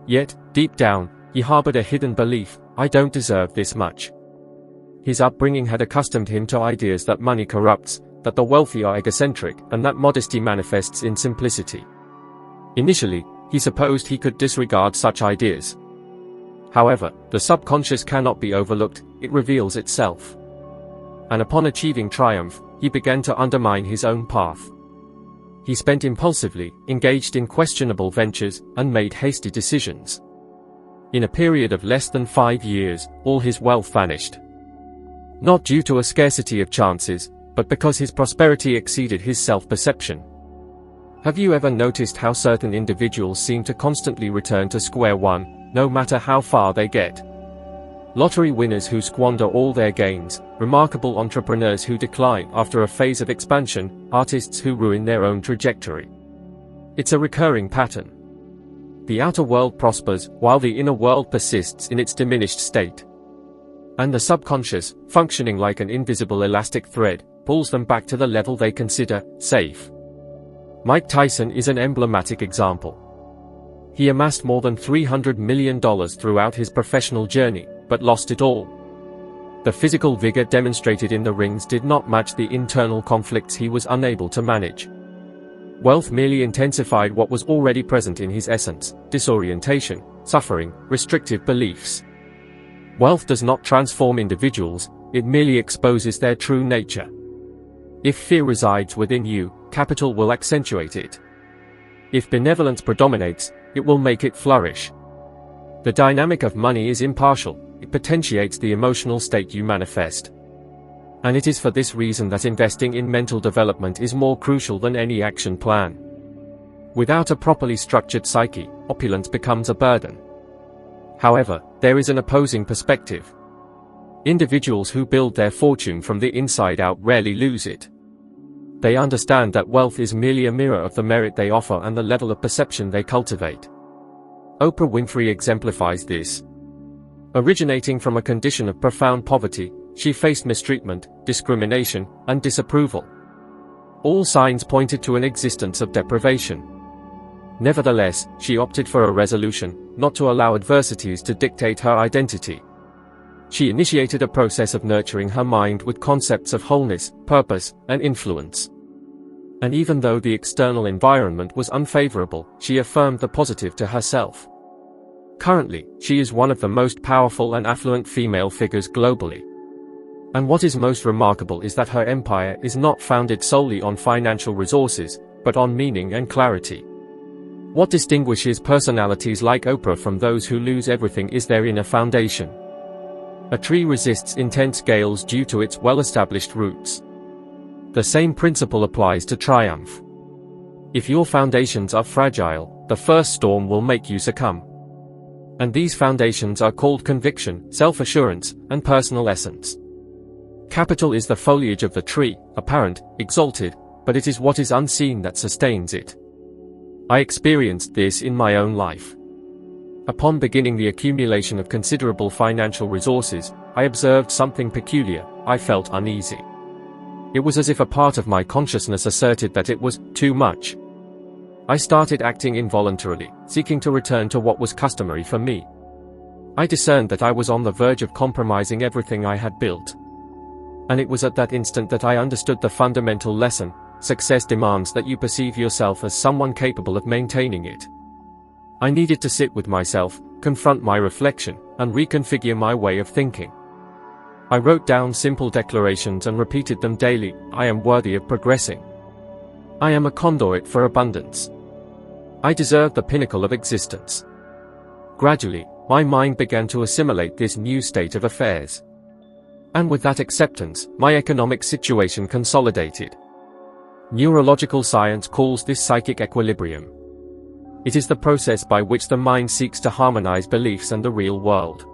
Yet, deep down, he harbored a hidden belief: I don't deserve this much. His upbringing had accustomed him to ideas that money corrupts, that the wealthy are egocentric, and that modesty manifests in simplicity. Initially, he supposed he could disregard such ideas. However, the subconscious cannot be overlooked, it reveals itself. And upon achieving triumph, he began to undermine his own path. He spent impulsively, engaged in questionable ventures, and made hasty decisions. In a period of less than 5 years, all his wealth vanished. Not due to a scarcity of chances, but because his prosperity exceeded his self-perception. Have you ever noticed how certain individuals seem to constantly return to square one, no matter how far they get? Lottery winners who squander all their gains, remarkable entrepreneurs who decline after a phase of expansion, artists who ruin their own trajectory. It's a recurring pattern. The outer world prospers, while the inner world persists in its diminished state. And the subconscious, functioning like an invisible elastic thread, pulls them back to the level they consider safe. Mike Tyson is an emblematic example. He amassed more than $300 million throughout his professional journey, but lost it all. The physical vigor demonstrated in the rings did not match the internal conflicts he was unable to manage. Wealth merely intensified what was already present in his essence: disorientation, suffering, restrictive beliefs. Wealth does not transform individuals, it merely exposes their true nature. If fear resides within you, capital will accentuate it. If benevolence predominates, it will make it flourish. The dynamic of money is impartial, it potentiates the emotional state you manifest. And it is for this reason that investing in mental development is more crucial than any action plan. Without a properly structured psyche, opulence becomes a burden. However, there is an opposing perspective. Individuals who build their fortune from the inside out rarely lose it. They understand that wealth is merely a mirror of the merit they offer and the level of perception they cultivate. Oprah Winfrey exemplifies this. Originating from a condition of profound poverty, she faced mistreatment, discrimination, and disapproval. All signs pointed to an existence of deprivation. Nevertheless, she opted for a resolution, not to allow adversities to dictate her identity. She initiated a process of nurturing her mind with concepts of wholeness, purpose, and influence. And even though the external environment was unfavorable, she affirmed the positive to herself. Currently, she is one of the most powerful and affluent female figures globally. And what is most remarkable is that her empire is not founded solely on financial resources, but on meaning and clarity. What distinguishes personalities like Oprah from those who lose everything is their inner foundation. A tree resists intense gales due to its well-established roots. The same principle applies to triumph. If your foundations are fragile, the first storm will make you succumb. And these foundations are called conviction, self-assurance, and personal essence. Capital is the foliage of the tree, apparent, exalted, but it is what is unseen that sustains it. I experienced this in my own life. Upon beginning the accumulation of considerable financial resources, I observed something peculiar. I felt uneasy. It was as if a part of my consciousness asserted that it was too much. I started acting involuntarily, seeking to return to what was customary for me. I discerned that I was on the verge of compromising everything I had built. And it was at that instant that I understood the fundamental lesson: success demands that you perceive yourself as someone capable of maintaining it. I needed to sit with myself, confront my reflection, and reconfigure my way of thinking. I wrote down simple declarations and repeated them daily. I am worthy of progressing. I am a conduit for abundance. I deserve the pinnacle of existence. Gradually, my mind began to assimilate this new state of affairs. And with that acceptance, my economic situation consolidated. Neurological science calls this psychic equilibrium. It is the process by which the mind seeks to harmonize beliefs and the real world.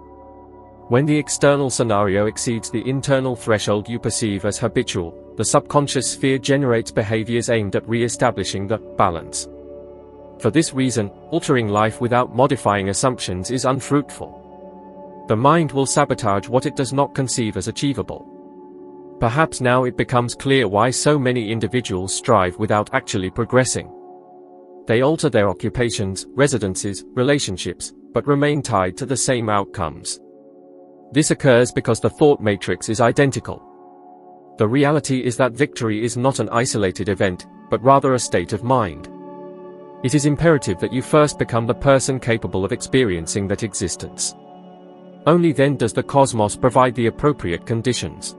When the external scenario exceeds the internal threshold you perceive as habitual, the subconscious sphere generates behaviors aimed at re-establishing the balance. For this reason, altering life without modifying assumptions is unfruitful. The mind will sabotage what it does not conceive as achievable. Perhaps now it becomes clear why so many individuals strive without actually progressing. They alter their occupations, residences, relationships, but remain tied to the same outcomes. This occurs because the thought matrix is identical. The reality is that victory is not an isolated event, but rather a state of mind. It is imperative that you first become the person capable of experiencing that existence. Only then does the cosmos provide the appropriate conditions.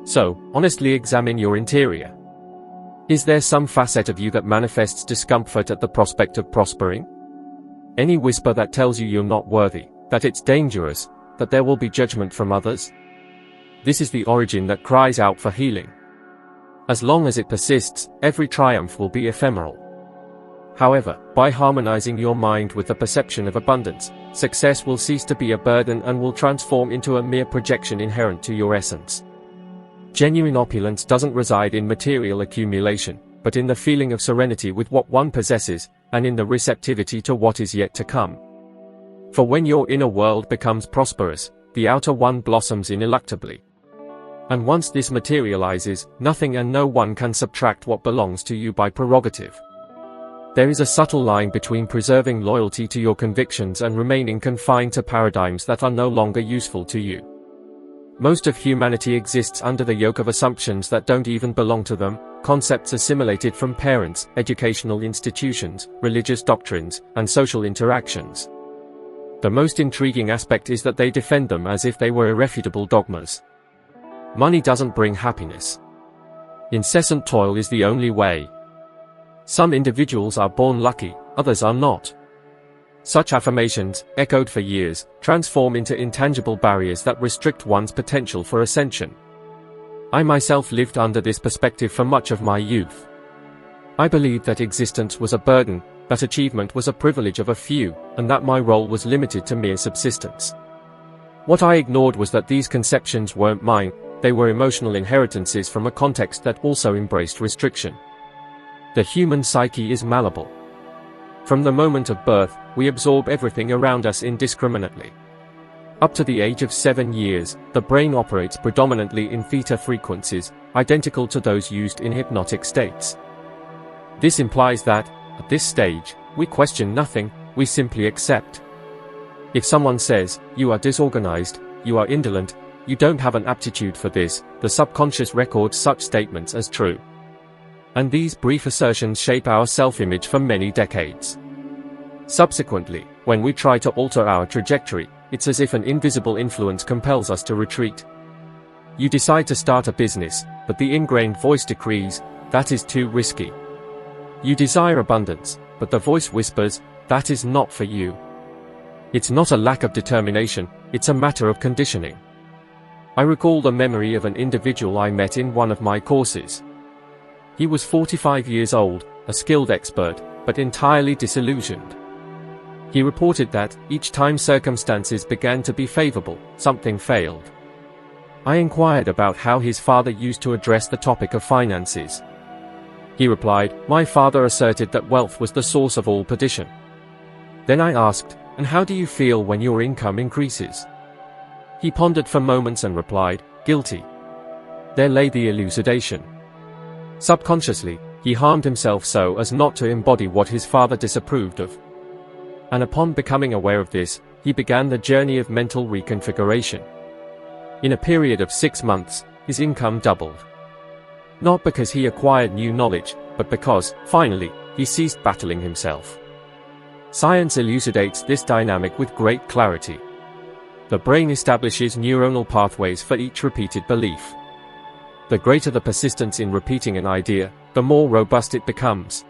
So, honestly examine your interior. Is there some facet of you that manifests discomfort at the prospect of prospering? Any whisper that tells you you're not worthy, that it's dangerous, that there will be judgment from others? This is the origin that cries out for healing. As long as it persists, every triumph will be ephemeral. However, by harmonizing your mind with the perception of abundance, success will cease to be a burden and will transform into a mere projection inherent to your essence. Genuine opulence doesn't reside in material accumulation, but in the feeling of serenity with what one possesses, and in the receptivity to what is yet to come. For when your inner world becomes prosperous, the outer one blossoms ineluctably. And once this materializes, nothing and no one can subtract what belongs to you by prerogative. There is a subtle line between preserving loyalty to your convictions and remaining confined to paradigms that are no longer useful to you. Most of humanity exists under the yoke of assumptions that don't even belong to them, concepts assimilated from parents, educational institutions, religious doctrines, and social interactions. The most intriguing aspect is that they defend them as if they were irrefutable dogmas. Money doesn't bring happiness. Incessant toil is the only way. Some individuals are born lucky, others are not. Such affirmations, echoed for years, transform into intangible barriers that restrict one's potential for ascension. I myself lived under this perspective for much of my youth. I believed that existence was a burden, that achievement was a privilege of a few, and that my role was limited to mere subsistence. What I ignored was that these conceptions weren't mine, they were emotional inheritances from a context that also embraced restriction. The human psyche is malleable. From the moment of birth, we absorb everything around us indiscriminately. Up to the age of 7 years, the brain operates predominantly in theta frequencies, identical to those used in hypnotic states. This implies that, at this stage, we question nothing, we simply accept. If someone says, "You are disorganized, you are indolent, you don't have an aptitude for this," the subconscious records such statements as true. And these brief assertions shape our self-image for many decades. Subsequently, when we try to alter our trajectory, it's as if an invisible influence compels us to retreat. You decide to start a business, but the ingrained voice decrees, "That is too risky." You desire abundance, but the voice whispers, "That is not for you." It's not a lack of determination, it's a matter of conditioning. I recall the memory of an individual I met in one of my courses. He was 45 years old, a skilled expert, but entirely disillusioned. He reported that, each time circumstances began to be favorable, something failed. I inquired about how his father used to address the topic of finances. He replied, "My father asserted that wealth was the source of all perdition." Then I asked, "And how do you feel when your income increases?" He pondered for moments and replied, "Guilty." There lay the elucidation. Subconsciously, he harmed himself so as not to embody what his father disapproved of. And upon becoming aware of this, he began the journey of mental reconfiguration. In a period of 6 months, his income doubled. Not because he acquired new knowledge, but because, finally, he ceased battling himself. Science elucidates this dynamic with great clarity. The brain establishes neuronal pathways for each repeated belief. The greater the persistence in repeating an idea, the more robust it becomes.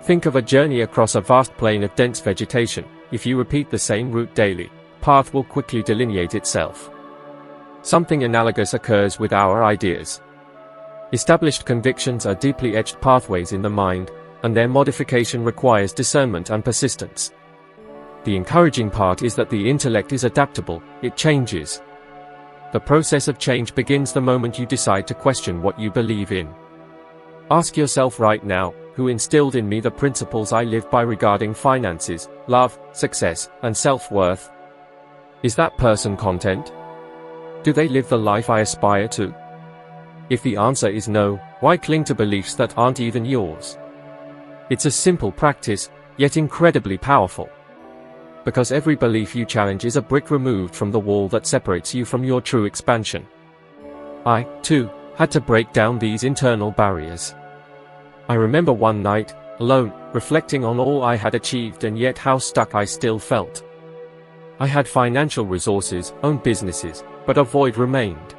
Think of a journey across a vast plain of dense vegetation. If you repeat the same route daily, path will quickly delineate itself. Something analogous occurs with our ideas. Established convictions are deeply etched pathways in the mind, and their modification requires discernment and persistence. The encouraging part is that the intellect is adaptable, it changes. The process of change begins the moment you decide to question what you believe in. Ask yourself right now, who instilled in me the principles I live by regarding finances, love, success, and self-worth? Is that person content? Do they live the life I aspire to? If the answer is no, why cling to beliefs that aren't even yours? It's a simple practice, yet incredibly powerful. Because every belief you challenge is a brick removed from the wall that separates you from your true expansion. I, too, had to break down these internal barriers. I remember one night, alone, reflecting on all I had achieved and yet how stuck I still felt. I had financial resources, owned businesses, but a void remained.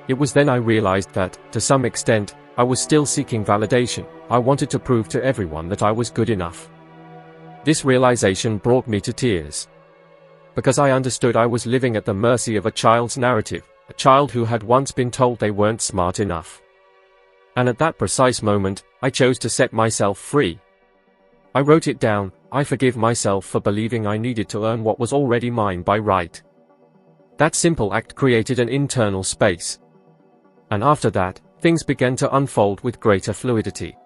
It was then I realized that, to some extent, I was still seeking validation. I wanted to prove to everyone that I was good enough. This realization brought me to tears. Because I understood I was living at the mercy of a child's narrative, a child who had once been told they weren't smart enough. And at that precise moment, I chose to set myself free. I wrote it down: I forgive myself for believing I needed to earn what was already mine by right. That simple act created an internal space. And after that, things began to unfold with greater fluidity.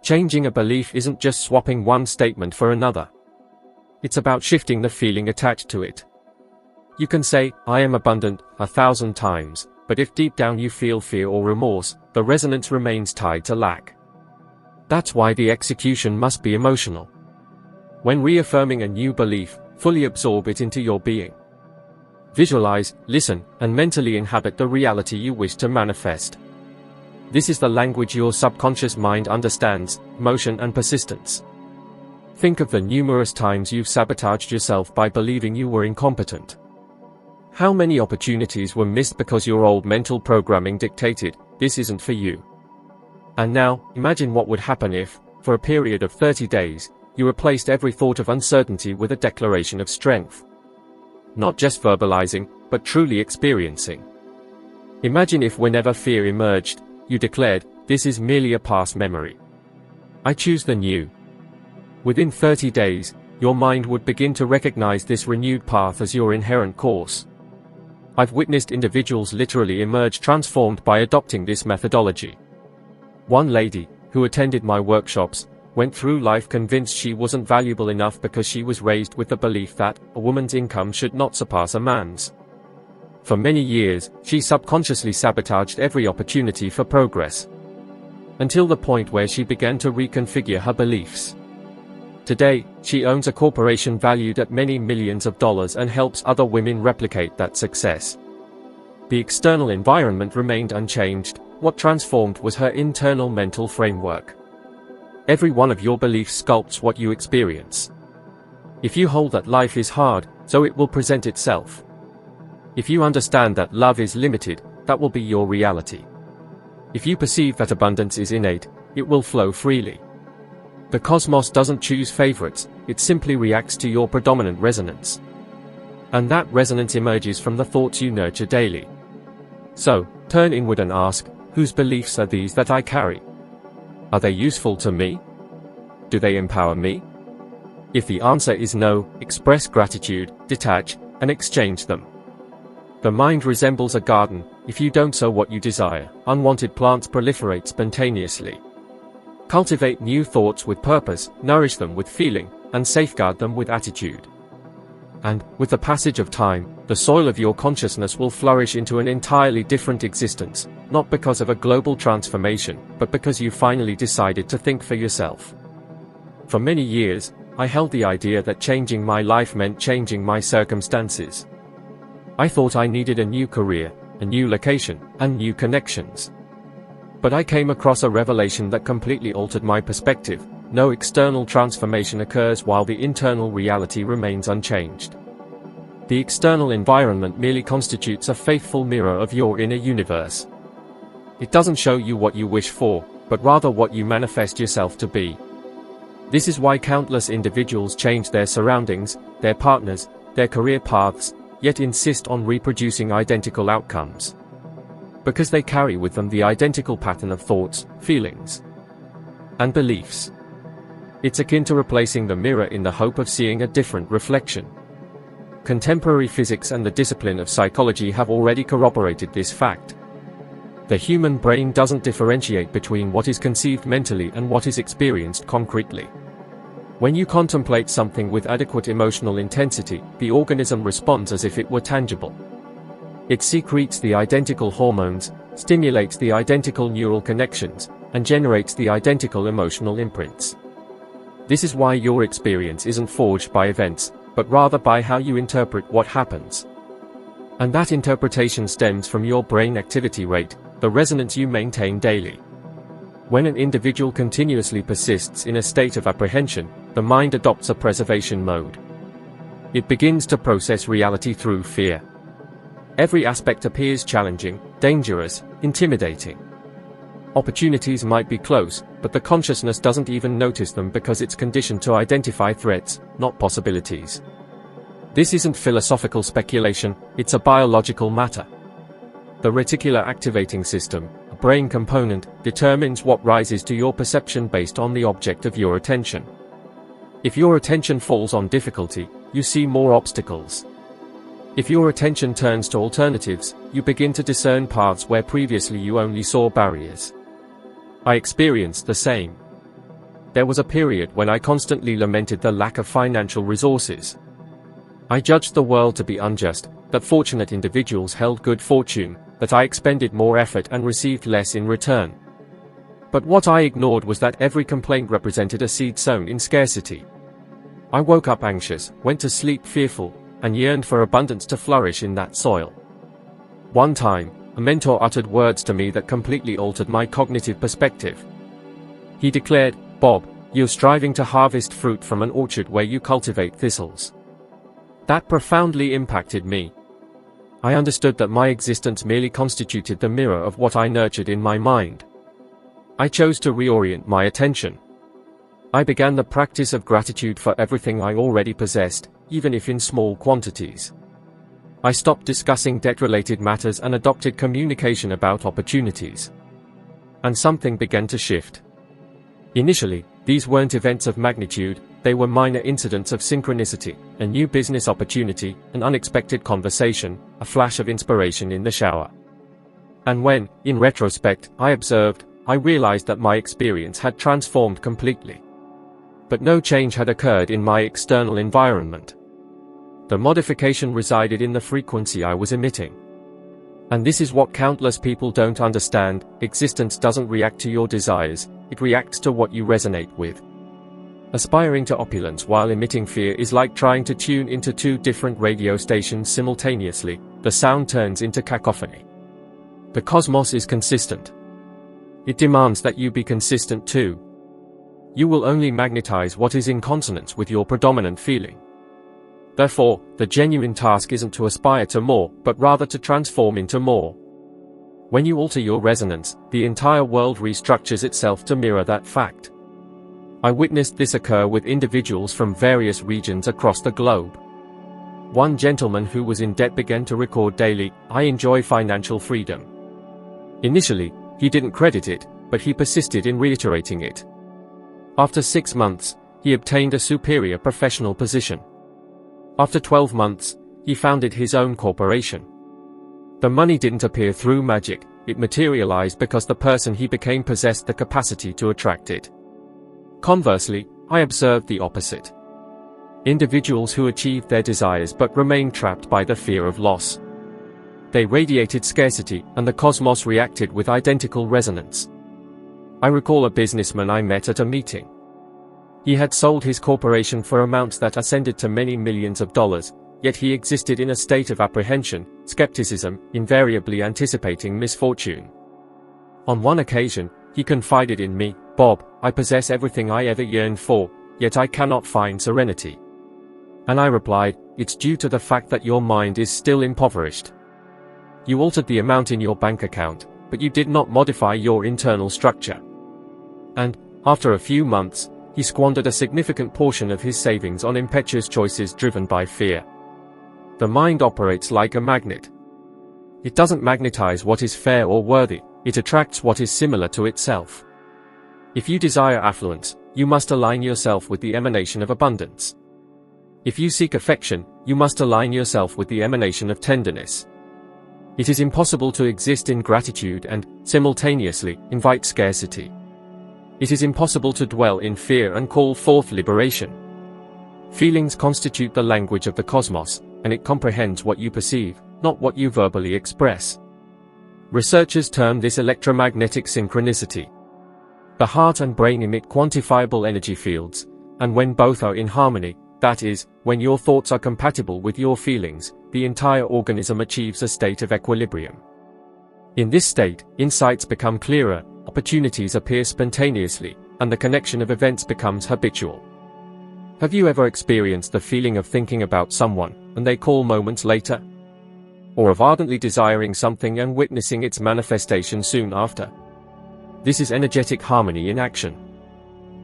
Changing a belief isn't just swapping one statement for another. It's about shifting the feeling attached to it. You can say, "I am abundant," 1,000 times, but if deep down you feel fear or remorse, the resonance remains tied to lack. That's why the execution must be emotional. When reaffirming a new belief, fully absorb it into your being. Visualize, listen, and mentally inhabit the reality you wish to manifest. This is the language your subconscious mind understands: motion and persistence. Think of the numerous times you've sabotaged yourself by believing you were incompetent. How many opportunities were missed because your old mental programming dictated, "This isn't for you." And now, imagine what would happen if, for a period of 30 days, you replaced every thought of uncertainty with a declaration of strength. Not just verbalizing, but truly experiencing. Imagine if whenever fear emerged, you declared, "This is merely a past memory. I choose the new." Within 30 days, your mind would begin to recognize this renewed path as your inherent course. I've witnessed individuals literally emerge transformed by adopting this methodology. One lady, who attended my workshops, went through life convinced she wasn't valuable enough because she was raised with the belief that a woman's income should not surpass a man's. For many years, she subconsciously sabotaged every opportunity for progress. Until the point where she began to reconfigure her beliefs. Today, she owns a corporation valued at many millions of dollars and helps other women replicate that success. The external environment remained unchanged. What transformed was her internal mental framework. Every one of your beliefs sculpts what you experience. If you hold that life is hard, so it will present itself. If you understand that love is limited, that will be your reality. If you perceive that abundance is innate, it will flow freely. The cosmos doesn't choose favorites, it simply reacts to your predominant resonance. And that resonance emerges from the thoughts you nurture daily. So, turn inward and ask, whose beliefs are these that I carry? Are they useful to me? Do they empower me? If the answer is no, express gratitude, detach, and exchange them. The mind resembles a garden. If you don't sow what you desire, unwanted plants proliferate spontaneously. Cultivate new thoughts with purpose, nourish them with feeling, and safeguard them with attitude. And, with the passage of time, the soil of your consciousness will flourish into an entirely different existence, not because of a global transformation, but because you finally decided to think for yourself. For many years, I held the idea that changing my life meant changing my circumstances. I thought I needed a new career, a new location, and new connections. But I came across a revelation that completely altered my perspective. No external transformation occurs while the internal reality remains unchanged. The external environment merely constitutes a faithful mirror of your inner universe. It doesn't show you what you wish for, but rather what you manifest yourself to be. This is why countless individuals change their surroundings, their partners, their career paths, yet insist on reproducing identical outcomes. Because they carry with them the identical pattern of thoughts, feelings, and beliefs. It's akin to replacing the mirror in the hope of seeing a different reflection. Contemporary physics and the discipline of psychology have already corroborated this fact. The human brain doesn't differentiate between what is conceived mentally and what is experienced concretely. When you contemplate something with adequate emotional intensity, the organism responds as if it were tangible. It secretes the identical hormones, stimulates the identical neural connections, and generates the identical emotional imprints. This is why your experience isn't forged by events, but rather by how you interpret what happens. And that interpretation stems from your brain activity rate, the resonance you maintain daily. When an individual continuously persists in a state of apprehension, the mind adopts a preservation mode. It begins to process reality through fear. Every aspect appears challenging, dangerous, intimidating. Opportunities might be close, but the consciousness doesn't even notice them because it's conditioned to identify threats, not possibilities. This isn't philosophical speculation, it's a biological matter. The reticular activating system, a brain component, determines what rises to your perception based on the object of your attention. If your attention falls on difficulty, you see more obstacles. If your attention turns to alternatives, you begin to discern paths where previously you only saw barriers. I experienced the same. There was a period when I constantly lamented the lack of financial resources. I judged the world to be unjust, that fortunate individuals held good fortune, that I expended more effort and received less in return. But what I ignored was that every complaint represented a seed sown in scarcity. I woke up anxious, went to sleep fearful, and yearned for abundance to flourish in that soil. One time, a mentor uttered words to me that completely altered my cognitive perspective. He declared, "Bob, you're striving to harvest fruit from an orchard where you cultivate thistles." That profoundly impacted me. I understood that my existence merely constituted the mirror of what I nurtured in my mind. I chose to reorient my attention. I began the practice of gratitude for everything I already possessed, even if in small quantities. I stopped discussing debt-related matters and adopted communication about opportunities. And something began to shift. Initially, these weren't events of magnitude, they were minor incidents of synchronicity, a new business opportunity, an unexpected conversation, a flash of inspiration in the shower. And when, in retrospect, I observed, I realized that my experience had transformed completely. But no change had occurred in my external environment. The modification resided in the frequency I was emitting. And this is what countless people don't understand: existence doesn't react to your desires, it reacts to what you resonate with. Aspiring to opulence while emitting fear is like trying to tune into two different radio stations simultaneously. The sound turns into cacophony. The cosmos is consistent. It demands that you be consistent too. You will only magnetize what is in consonance with your predominant feeling. Therefore, the genuine task isn't to aspire to more, but rather to transform into more. When you alter your resonance, the entire world restructures itself to mirror that fact. I witnessed this occur with individuals from various regions across the globe. One gentleman who was in debt began to record daily, "I enjoy financial freedom." Initially, he didn't credit it, but he persisted in reiterating it. After 6 months, he obtained a superior professional position. After 12 months, he founded his own corporation. The money didn't appear through magic, it materialized because the person he became possessed the capacity to attract it. Conversely, I observed the opposite. Individuals who achieved their desires but remained trapped by the fear of loss. They radiated scarcity, and the cosmos reacted with identical resonance. I recall a businessman I met at a meeting. He had sold his corporation for amounts that ascended to many millions of dollars, yet he existed in a state of apprehension, skepticism, invariably anticipating misfortune. On one occasion, he confided in me, "Bob, I possess everything I ever yearned for, yet I cannot find serenity." And I replied, "It's due to the fact that your mind is still impoverished. You altered the amount in your bank account, but you did not modify your internal structure." And, after a few months, he squandered a significant portion of his savings on impetuous choices driven by fear. The mind operates like a magnet. It doesn't magnetize what is fair or worthy, it attracts what is similar to itself. If you desire affluence, you must align yourself with the emanation of abundance. If you seek affection, you must align yourself with the emanation of tenderness. It is impossible to exist in gratitude and, simultaneously, invite scarcity. It is impossible to dwell in fear and call forth liberation. Feelings constitute the language of the cosmos, and it comprehends what you perceive, not what you verbally express. Researchers term this electromagnetic synchronicity. The heart and brain emit quantifiable energy fields, and when both are in harmony, that is, when your thoughts are compatible with your feelings, the entire organism achieves a state of equilibrium. In this state, insights become clearer, opportunities appear spontaneously, and the connection of events becomes habitual. Have you ever experienced the feeling of thinking about someone, and they call moments later? Or of ardently desiring something and witnessing its manifestation soon after? This is energetic harmony in action.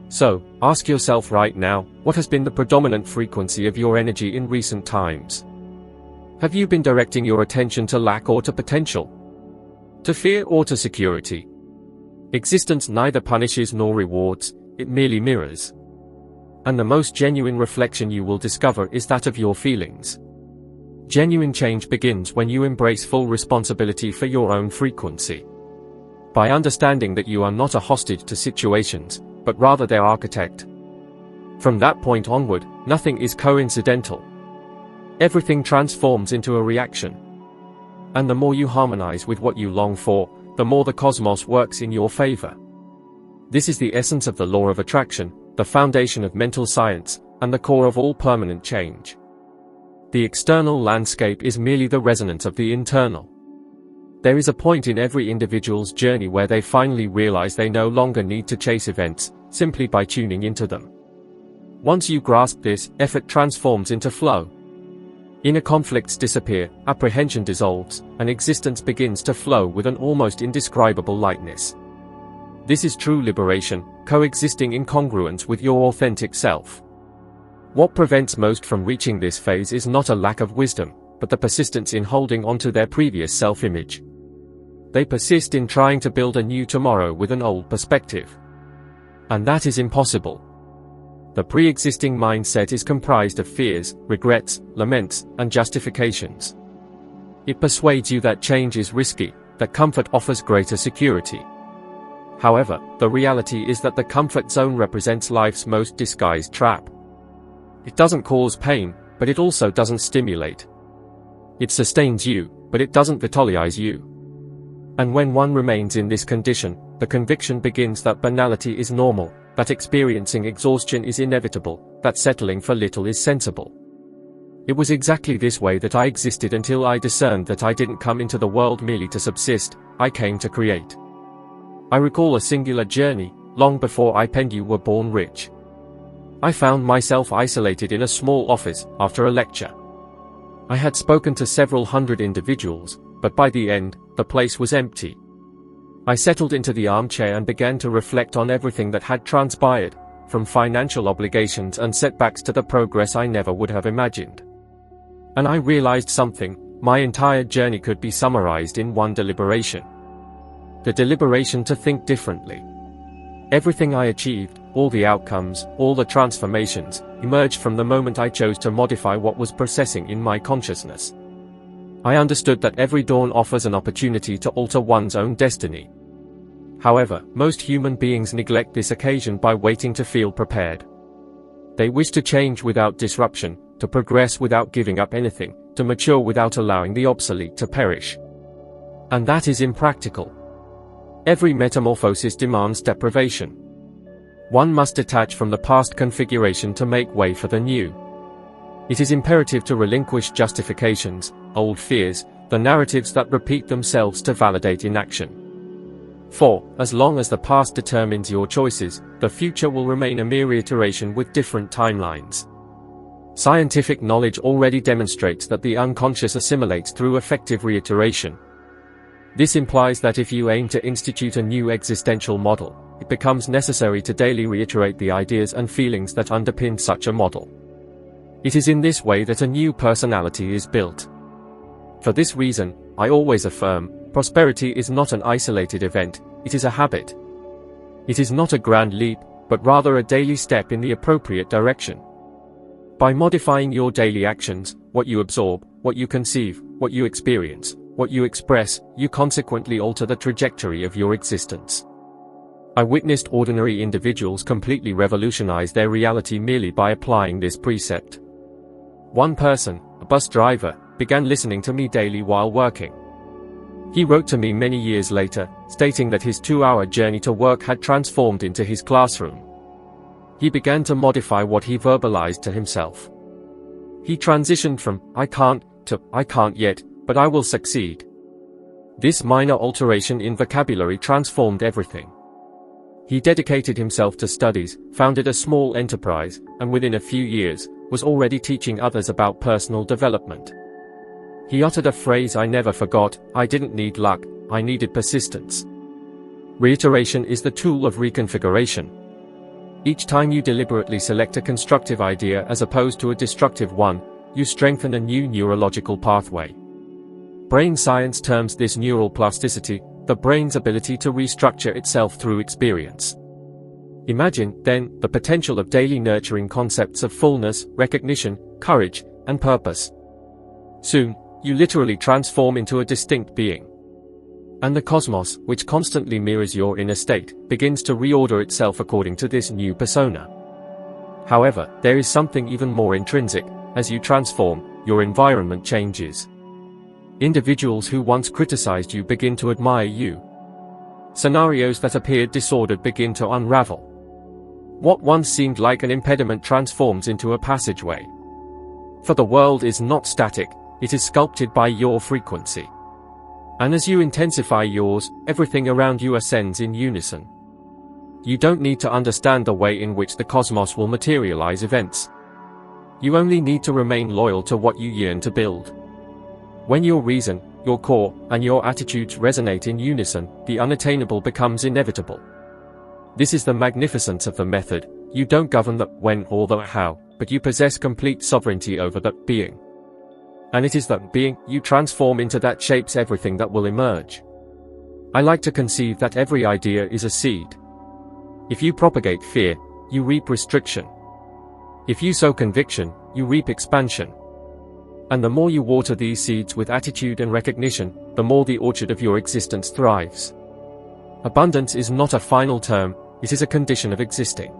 So, ask yourself right now, what has been the predominant frequency of your energy in recent times? Have you been directing your attention to lack or to potential? To fear or to security? Existence neither punishes nor rewards, it merely mirrors. And the most genuine reflection you will discover is that of your feelings. Genuine change begins when you embrace full responsibility for your own frequency. By understanding that you are not a hostage to situations, but rather their architect. From that point onward, nothing is coincidental. Everything transforms into a reaction. And the more you harmonize with what you long for, the more the cosmos works in your favor. This is the essence of the law of attraction, the foundation of mental science, and the core of all permanent change. The external landscape is merely the resonance of the internal. There is a point in every individual's journey where they finally realize they no longer need to chase events, simply by tuning into them. Once you grasp this, effort transforms into flow. Inner conflicts disappear, apprehension dissolves, and existence begins to flow with an almost indescribable lightness. This is true liberation, coexisting in congruence with your authentic self. What prevents most from reaching this phase is not a lack of wisdom, but the persistence in holding onto their previous self-image. They persist in trying to build a new tomorrow with an old perspective. And that is impossible. The pre-existing mindset is comprised of fears, regrets, laments, and justifications. It persuades you that change is risky, that comfort offers greater security. However, the reality is that the comfort zone represents life's most disguised trap. It doesn't cause pain, but it also doesn't stimulate. It sustains you, but it doesn't vitalize you. And when one remains in this condition, the conviction begins that banality is normal, that experiencing exhaustion is inevitable, that settling for little is sensible. It was exactly this way that I existed until I discerned that I didn't come into the world merely to subsist, I came to create. I recall a singular journey, long before I penned You Were Born Rich. I found myself isolated in a small office, after a lecture. I had spoken to several hundred individuals, but by the end, the place was empty. I settled into the armchair and began to reflect on everything that had transpired, from financial obligations and setbacks to the progress I never would have imagined. And I realized something: my entire journey could be summarized in one deliberation. The deliberation to think differently. Everything I achieved, all the outcomes, all the transformations, emerged from the moment I chose to modify what was processing in my consciousness. I understood that every dawn offers an opportunity to alter one's own destiny. However, most human beings neglect this occasion by waiting to feel prepared. They wish to change without disruption, to progress without giving up anything, to mature without allowing the obsolete to perish. And that is impractical. Every metamorphosis demands deprivation. One must detach from the past configuration to make way for the new. It is imperative to relinquish justifications, old fears, the narratives that repeat themselves to validate inaction. For, as long as the past determines your choices, the future will remain a mere iteration with different timelines. Scientific knowledge already demonstrates that the unconscious assimilates through effective reiteration. This implies that if you aim to institute a new existential model, it becomes necessary to daily reiterate the ideas and feelings that underpin such a model. It is in this way that a new personality is built. For this reason, I always affirm, prosperity is not an isolated event, it is a habit. It is not a grand leap, but rather a daily step in the appropriate direction. By modifying your daily actions, what you absorb, what you conceive, what you experience, what you express, you consequently alter the trajectory of your existence. I witnessed ordinary individuals completely revolutionize their reality merely by applying this precept. One person, a bus driver, began listening to me daily while working. He wrote to me many years later, stating that his 2-hour journey to work had transformed into his classroom. He began to modify what he verbalized to himself. He transitioned from, "I can't," to, "I can't yet, but I will succeed." This minor alteration in vocabulary transformed everything. He dedicated himself to studies, founded a small enterprise, and within a few years, was already teaching others about personal development. He uttered a phrase I never forgot: "I didn't need luck, I needed persistence." Reiteration is the tool of reconfiguration. Each time you deliberately select a constructive idea as opposed to a destructive one, you strengthen a new neurological pathway. Brain science terms this neural plasticity, the brain's ability to restructure itself through experience. Imagine, then, the potential of daily nurturing concepts of fullness, recognition, courage, and purpose. Soon, you literally transform into a distinct being. And the cosmos, which constantly mirrors your inner state, begins to reorder itself according to this new persona. However, there is something even more intrinsic. As you transform, your environment changes. Individuals who once criticized you begin to admire you. Scenarios that appeared disordered begin to unravel. What once seemed like an impediment transforms into a passageway. For the world is not static, it is sculpted by your frequency. And as you intensify yours, everything around you ascends in unison. You don't need to understand the way in which the cosmos will materialize events. You only need to remain loyal to what you yearn to build. When your reason, your core, and your attitudes resonate in unison, the unattainable becomes inevitable. This is the magnificence of the method. You don't govern the when or the how, but you possess complete sovereignty over the being. And it is that being you transform into that shapes everything that will emerge. I like to conceive that every idea is a seed. If you propagate fear, you reap restriction. If you sow conviction, you reap expansion. And the more you water these seeds with attitude and recognition, the more the orchard of your existence thrives. Abundance is not a final term, it is a condition of existing.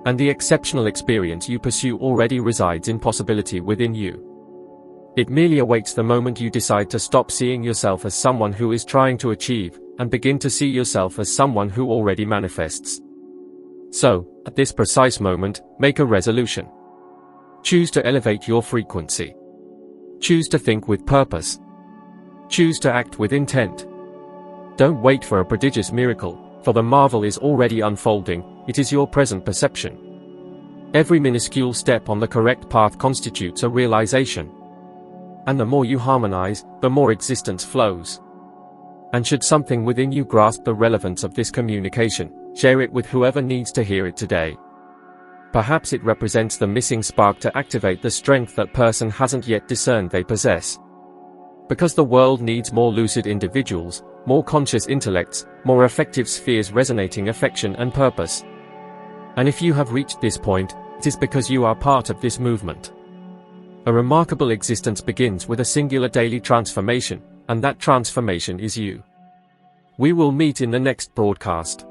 And the exceptional experience you pursue already resides in possibility within you. It merely awaits the moment you decide to stop seeing yourself as someone who is trying to achieve, and begin to see yourself as someone who already manifests. So, at this precise moment, make a resolution. Choose to elevate your frequency. Choose to think with purpose. Choose to act with intent. Don't wait for a prodigious miracle, for the marvel is already unfolding, it is your present perception. Every minuscule step on the correct path constitutes a realization. And the more you harmonize, the more existence flows. And should something within you grasp the relevance of this communication, share it with whoever needs to hear it today. Perhaps it represents the missing spark to activate the strength that person hasn't yet discerned they possess. Because the world needs more lucid individuals, more conscious intellects, more effective spheres resonating affection and purpose. And if you have reached this point, it is because you are part of this movement. A remarkable existence begins with a singular daily transformation, and that transformation is you. We will meet in the next broadcast.